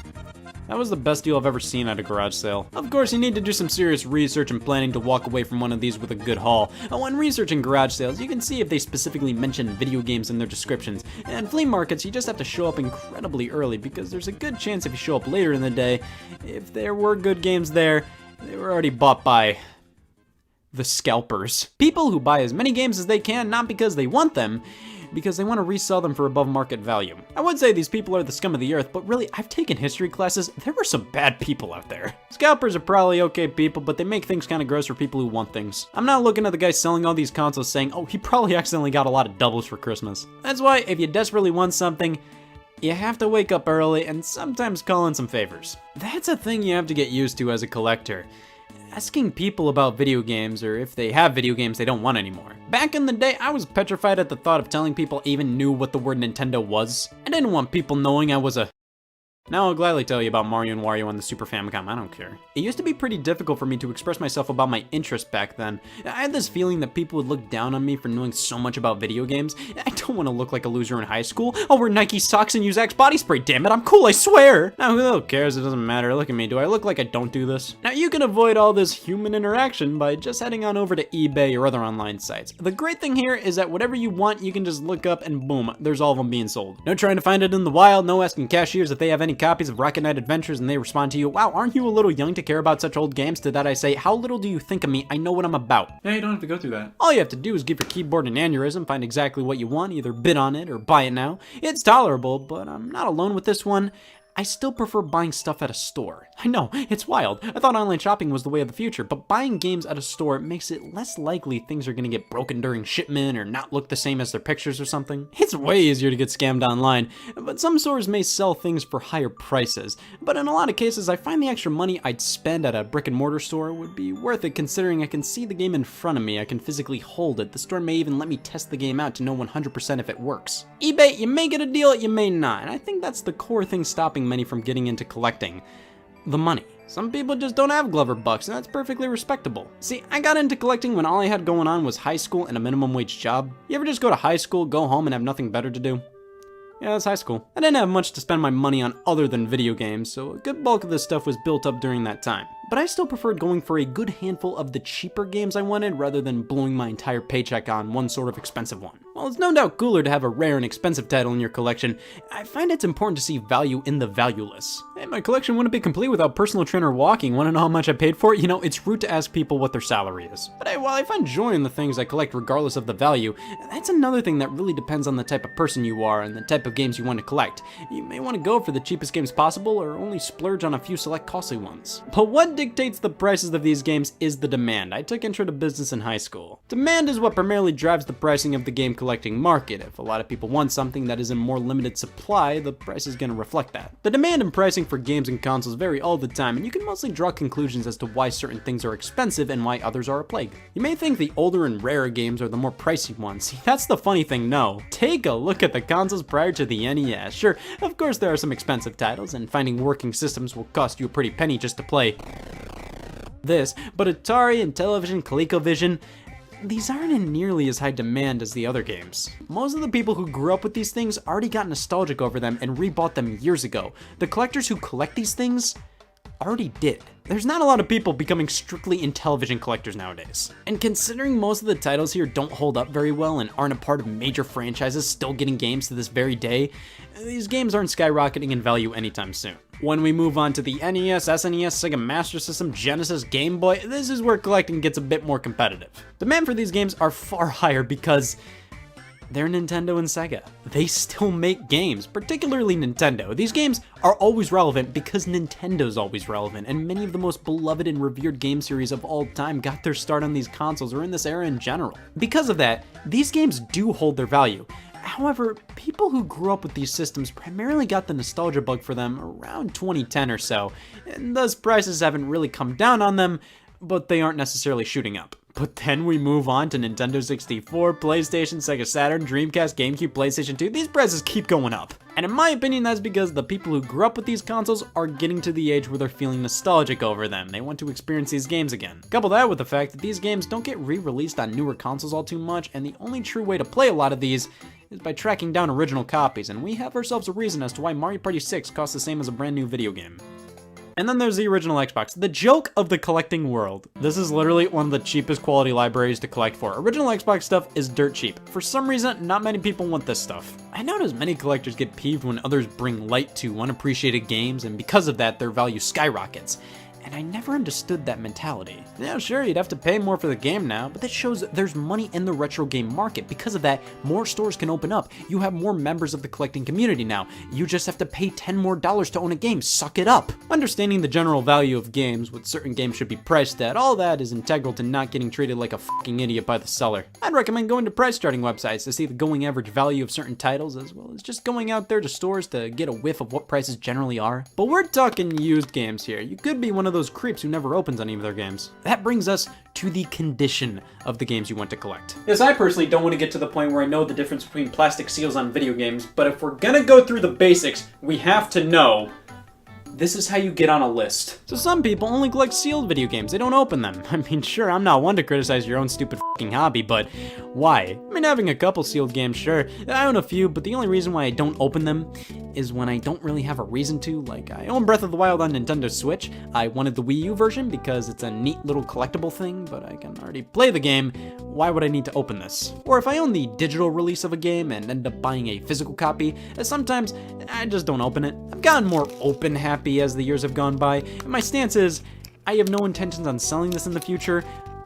That was the best deal I've ever seen at a garage sale. Of course, you need to do some serious research and planning to walk away from one of these with a good haul. When researching garage sales, you can see if they specifically mention video games in their descriptions. And flea markets, you just have to show up incredibly early because there's a good chance if you show up later in the day, if there were good games there, they were already bought by the scalpers. People who buy as many games as they can, not because they want them, because they want to resell them for above market value. I would say these people are the scum of the earth, but really, I've taken history classes. There were some bad people out there. Scalpers are probably okay people, but they make things kind of gross for people who want things. I'm not looking at the guy selling all these consoles saying, oh, he probably accidentally got a lot of doubles for Christmas. That's why, if you desperately want something, you have to wake up early and sometimes call in some favors. That's a thing you have to get used to as a collector. Asking people about video games, or if they have video games they don't want anymore. Back in the day, I was petrified at the thought of telling people I even knew what the word Nintendo was. I didn't want people knowing I was a... Now I'll gladly tell you about Mario and Wario on the Super Famicom, I don't care. It used to be pretty difficult for me to express myself about my interests back then. I had this feeling that people would look down on me for knowing so much about video games. I don't want to look like a loser in high school. I'll wear Nike socks and use Axe body spray, damn it, I'm cool, I swear! Now who the hell cares, it doesn't matter, look at me, do I look like I don't do this? Now you can avoid all this human interaction by just heading on over to eBay or other online sites. The great thing here is that whatever you want, you can just look up and boom, there's all of them being sold. No trying to find it in the wild, no asking cashiers if they have any copies of Rocket Knight Adventures and they respond to you, wow, aren't you a little young to care about such old games? To that I say, how little do you think of me? I know what I'm about. Yeah, you don't have to go through that. All you have to do is give your keyboard an aneurysm, find exactly what you want, either bid on it or buy it now. It's tolerable, but I'm not alone with this one. I still prefer buying stuff at a store. I know, it's wild. I thought online shopping was the way of the future, but buying games at a store makes it less likely things are gonna get broken during shipment or not look the same as their pictures or something. It's way easier to get scammed online, but some stores may sell things for higher prices. But in a lot of cases, I find the extra money I'd spend at a brick and mortar store would be worth it considering I can see the game in front of me, I can physically hold it. The store may even let me test the game out to know 100% if it works. eBay, you may get a deal, you may not, and I think that's the core thing stopping many from getting into collecting. The money. Some people just don't have Glover bucks, and that's perfectly respectable. See, I got into collecting when all I had going on was high school and a minimum wage job. You ever just go to high school, go home, and have nothing better to do? Yeah, that's high school. I didn't have much to spend my money on other than video games, so a good bulk of this stuff was built up during that time. But I still preferred going for a good handful of the cheaper games I wanted rather than blowing my entire paycheck on one sort of expensive one. While it's no doubt cooler to have a rare and expensive title in your collection, I find it's important to see value in the valueless. Hey, my collection wouldn't be complete without personal trainer walking. Want to know how much I paid for it? You know, it's rude to ask people what their salary is. But hey, while I find joy in the things I collect regardless of the value, that's another thing that really depends on the type of person you are and the type of games you want to collect. You may want to go for the cheapest games possible or only splurge on a few select costly ones. But what dictates the prices of these games is the demand. I took intro to business in high school. Demand is what primarily drives the pricing of the game collecting market. If a lot of people want something that is in more limited supply, the price is going to reflect that. The demand and pricing for games and consoles vary all the time, and you can mostly draw conclusions as to why certain things are expensive and why others are a plague. You may think the older and rarer games are the more pricey ones. See, that's the funny thing, no. Take a look at the consoles prior to the NES. Sure, of course there are some expensive titles, and finding working systems will cost you a pretty penny just to play this, but Atari, Intellivision, ColecoVision, these aren't in nearly as high demand as the other games. Most of the people who grew up with these things already got nostalgic over them and rebought them years ago. The collectors who collect these things already did. There's not a lot of people becoming strictly Intellivision collectors nowadays. And considering most of the titles here don't hold up very well and aren't a part of major franchises still getting games to this very day, these games aren't skyrocketing in value anytime soon. When we move on to the NES, SNES, Sega Master System, Genesis, Game Boy, this is where collecting gets a bit more competitive. Demand for these games are far higher because they're Nintendo and Sega. They still make games, particularly Nintendo. These games are always relevant because Nintendo's always relevant, and many of the most beloved and revered game series of all time got their start on these consoles or in this era in general. Because of that, these games do hold their value. However, people who grew up with these systems primarily got the nostalgia bug for them around 2010 or so, and thus prices haven't really come down on them, but they aren't necessarily shooting up. But then we move on to Nintendo 64, PlayStation, Sega Saturn, Dreamcast, GameCube, PlayStation 2. These prices keep going up. And in my opinion, that's because the people who grew up with these consoles are getting to the age where they're feeling nostalgic over them. They want to experience these games again. Couple that with the fact that these games don't get re-released on newer consoles all too much, and the only true way to play a lot of these is by tracking down original copies, and we have ourselves a reason as to why Mario Party 6 costs the same as a brand new video game. And then there's the original Xbox, the joke of the collecting world. This is literally one of the cheapest quality libraries to collect for. Original Xbox stuff is dirt cheap. For some reason, not many people want this stuff. I notice many collectors get peeved when others bring light to unappreciated games, and because of that, their value skyrockets. And I never understood that mentality. Yeah, sure, you'd have to pay more for the game now, but that shows there's money in the retro game market. Because of that, more stores can open up. You have more members of the collecting community now. You just have to pay $10 more to own a game. Suck it up. Understanding the general value of games, what certain games should be priced at, all that is integral to not getting treated like a fucking idiot by the seller. I'd recommend going to price charting websites to see the going average value of certain titles, as well as just going out there to stores to get a whiff of what prices generally are. But we're talking used games here. You could be one of those creeps who never opens any of their games. That brings us to the condition of the games you want to collect. Yes, I personally don't want to get to the point where I know the difference between plastic seals on video games, but if we're gonna go through the basics, we have to know This is how you get on a list. So some people only collect sealed video games. They don't open them. I mean, sure, I'm not one to criticize your own stupid fucking hobby, but why? I mean, having a couple sealed games, sure. I own a few, but the only reason why I don't open them is when I don't really have a reason to. Like, I own Breath of the Wild on Nintendo Switch. I wanted the Wii U version because it's a neat little collectible thing, but I can already play the game. Why would I need to open this? Or if I own the digital release of a game and end up buying a physical copy, sometimes I just don't open it. I've gotten more open happy as the years have gone by, and my stance is, I have no intentions on selling this in the future.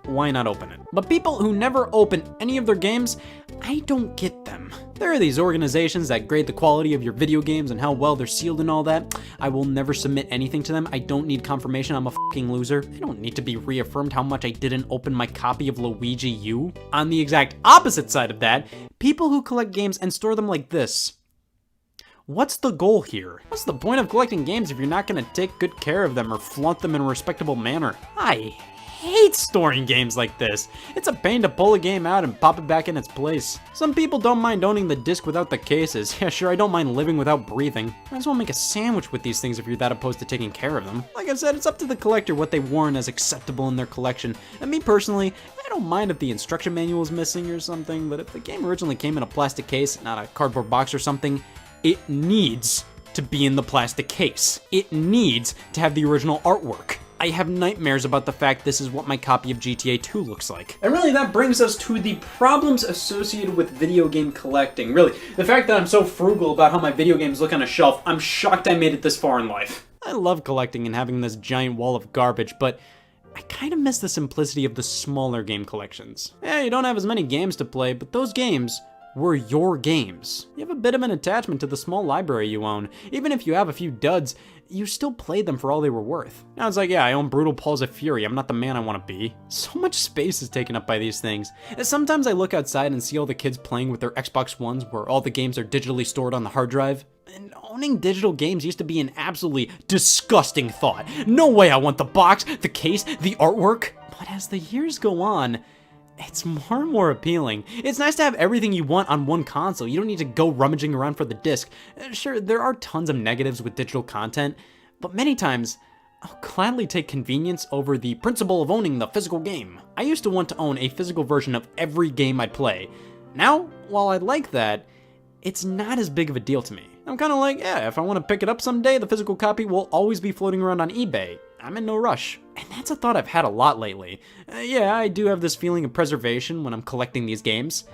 Why not open it? But people who never open any of their games, I don't get them. There are these organizations that grade the quality of your video games and how well they're sealed and all that. I will never submit anything to them. I don't need confirmation I'm a fucking loser. I don't need to be reaffirmed how much I didn't open my copy of Luigi U. On the exact opposite side of that, people who collect games and store them like this. What's the goal here? What's the point of collecting games if you're not gonna take good care of them or flaunt them in a respectable manner? I hate storing games like this. It's a pain to pull a game out and pop it back in its place. Some people don't mind owning the disc without the cases. Yeah, sure, I don't mind living without breathing. Might as well make a sandwich with these things if you're that opposed to taking care of them. Like I said, it's up to the collector what they warrant as acceptable in their collection. And me personally, I don't mind if the instruction manual is missing or something, but if the game originally came in a plastic case, not a cardboard box or something, it needs to be in the plastic case. It needs to have the original artwork. I have nightmares about the fact this is what my copy of GTA 2 looks like. And really, that brings us to the problems associated with video game collecting. Really, the fact that I'm so frugal about how my video games look on a shelf, I'm shocked I made it this far in life. I love collecting and having this giant wall of garbage, but I kind of miss the simplicity of the smaller game collections. Yeah, you don't have as many games to play, but those games were your games. You have a bit of an attachment to the small library you own. Even if you have a few duds, you still played them for all they were worth. Now it's like, yeah, I own Brutal Paws of Fury. I'm not the man I want to be. So much space is taken up by these things. And sometimes I look outside and see all the kids playing with their Xbox Ones where all the games are digitally stored on the hard drive. And owning digital games used to be an absolutely disgusting thought. No way I want the box, the case, the artwork. But as the years go on, it's more and more appealing. It's nice to have everything you want on one console. You don't need to go rummaging around for the disc. Sure, there are tons of negatives with digital content, but many times, I'll gladly take convenience over the principle of owning the physical game. I used to want to own a physical version of every game I'd play. Now, while I like that, it's not as big of a deal to me. I'm kind of like, yeah, if I want to pick it up someday, the physical copy will always be floating around on eBay. I'm in no rush. And that's a thought I've had a lot lately. Yeah, I do have this feeling of preservation when I'm collecting these games.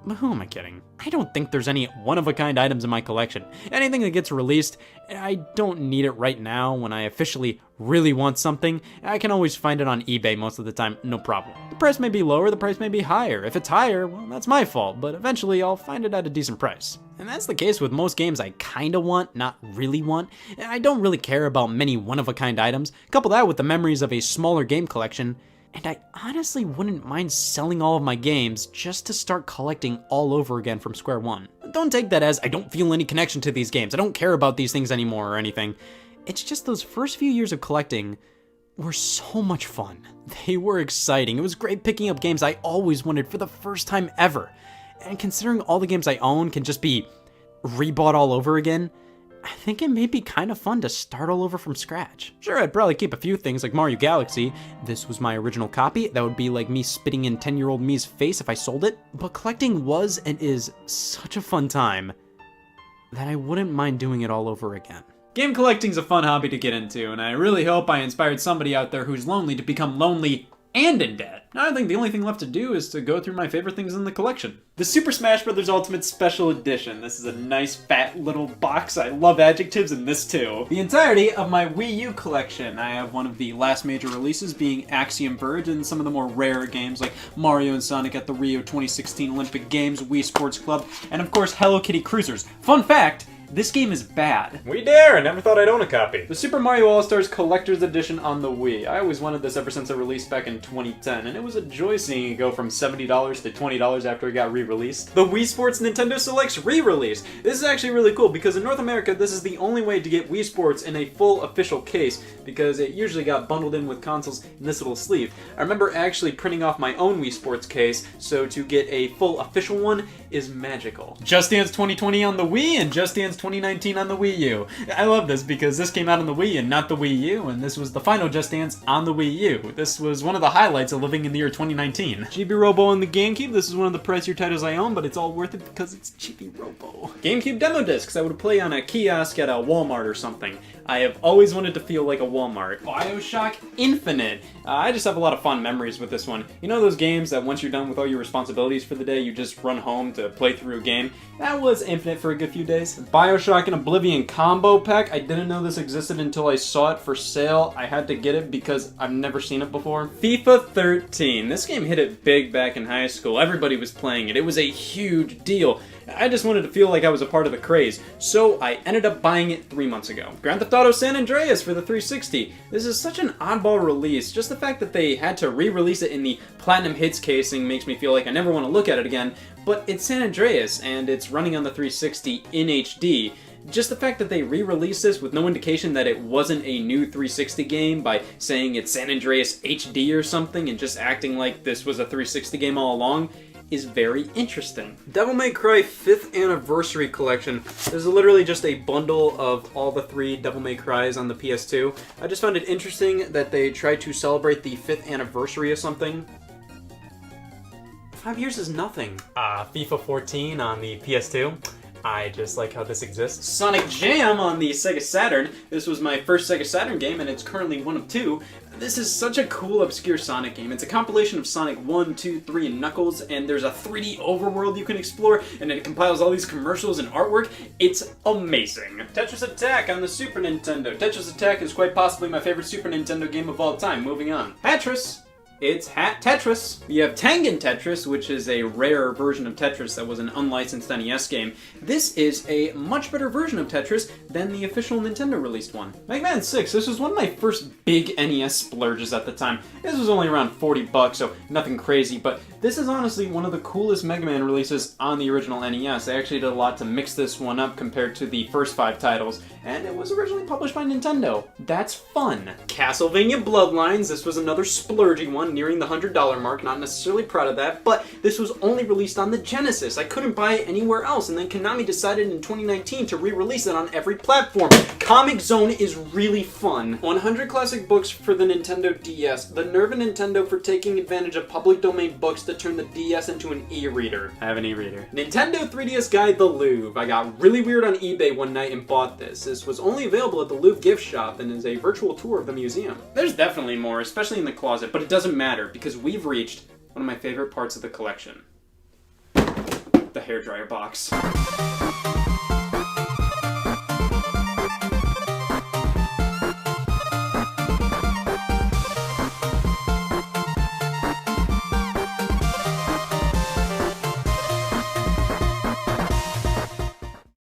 But who am I kidding? I don't think there's any one-of-a-kind items in my collection. Anything that gets released, I don't need it right now. When I officially really want something, I can always find it on eBay most of the time, no problem. The price may be lower, the price may be higher. If it's higher, well, that's my fault, but eventually I'll find it at a decent price. And that's the case with most games I kinda want, not really want. I don't really care about many one-of-a-kind items. Couple that with the memories of a smaller game collection, and I honestly wouldn't mind selling all of my games just to start collecting all over again from square one. Don't take that as I don't feel any connection to these games. I don't care about these things anymore or anything. It's just those first few years of collecting were so much fun. They were exciting. It was great picking up games I always wanted for the first time ever. And considering all the games I own can just be rebought all over again, I think it may be kind of fun to start all over from scratch. Sure, I'd probably keep a few things like Mario Galaxy. This was my original copy. That would be like me spitting in 10-year-old me's face if I sold it. But collecting was and is such a fun time that I wouldn't mind doing it all over again. Game collecting's a fun hobby to get into, and I really hope I inspired somebody out there who's lonely to become lonely and in debt. Now I think the only thing left to do is to go through my favorite things in the collection. The Super Smash Bros. Ultimate Special Edition. This is a nice fat little box. I love adjectives in this too. The entirety of my Wii U collection. I have one of the last major releases being Axiom Verge, and some of the more rare games like Mario and Sonic at the Rio 2016 Olympic Games, Wii Sports Club, and of course Hello Kitty Cruisers. Fun fact, this game is bad. We dare! I never thought I'd own a copy. The Super Mario All-Stars Collector's Edition on the Wii. I always wanted this ever since it released back in 2010, and it was a joy seeing it go from $70 to $20 after it got re-released. The Wii Sports Nintendo Selects re-release. This is actually really cool because in North America, this is the only way to get Wii Sports in a full official case because it usually got bundled in with consoles in this little sleeve. I remember actually printing off my own Wii Sports case, so to get a full official one is magical. Just Dance 2020 on the Wii and Just Dance 2019 on the Wii U. I love this because this came out on the Wii and not the Wii U, and this was the final Just Dance on the Wii U. This was one of the highlights of living in the year 2019. Chibi Robo on the GameCube. This is one of the pricier titles I own, but it's all worth it because it's Chibi Robo. GameCube demo discs I would play on a kiosk at a Walmart or something. I have always wanted to feel like a Walmart. BioShock Infinite. I just have a lot of fond memories with this one. You know those games that once you're done with all your responsibilities for the day, you just run home to play through a game? That was Infinite for a good few days. BioShock and Oblivion combo pack. I didn't know this existed until I saw it for sale. I had to get it because I've never seen it before. FIFA 13. This game hit it big back in high school. Everybody was playing it. It was a huge deal. I just wanted to feel like I was a part of the craze, so I ended up buying it 3 months ago. Grand Theft Auto San Andreas for the 360. This is such an oddball release. Just the fact that they had to re-release it in the Platinum Hits casing makes me feel like I never want to look at it again, but it's San Andreas, and it's running on the 360 in HD. Just the fact that they re-released this with no indication that it wasn't a new 360 game by saying it's San Andreas HD or something and just acting like this was a 360 game all along is very interesting. Devil May Cry 5th Anniversary Collection. This is literally just a bundle of all the 3 Devil May Crys on the PS2. I just found it interesting that they tried to celebrate the 5th anniversary of something. 5 years is nothing. FIFA 14 on the PS2. I just like how this exists. Sonic Jam on the Sega Saturn. This was my first Sega Saturn game, and it's currently one of 2. This is such a cool, obscure Sonic game. It's a compilation of Sonic 1, 2, 3, and Knuckles, and there's a 3D overworld you can explore, and it compiles all these commercials and artwork. It's amazing. Tetris Attack on the Super Nintendo. Tetris Attack is quite possibly my favorite Super Nintendo game of all time. Moving on. Tetris. It's Tetris. You have Tengen Tetris, which is a rare version of Tetris that was an unlicensed NES game. This is a much better version of Tetris than the official Nintendo released one. Mega Man 6, this was one of my first big NES splurges at the time. This was only around $40, so nothing crazy, but this is honestly one of the coolest Mega Man releases on the original NES. They actually did a lot to mix this one up compared to the first 5 titles, and it was originally published by Nintendo. That's fun. Castlevania Bloodlines, this was another splurgy one, nearing the $100 mark. Not necessarily proud of that, but this was only released on the Genesis. I couldn't buy it anywhere else, and then Konami decided in 2019 to re-release it on every platform. Comic Zone is really fun. 100 classic books for the Nintendo DS. The nerve of Nintendo for taking advantage of public domain books to turn the DS into an e-reader. I have an e-reader. Nintendo 3DS Guide The Louvre. I got really weird on eBay one night and bought this. This was only available at the Louvre gift shop and is a virtual tour of the museum. There's definitely more, especially in the closet, but it doesn't matter because we've reached one of my favorite parts of the collection. The hairdryer box.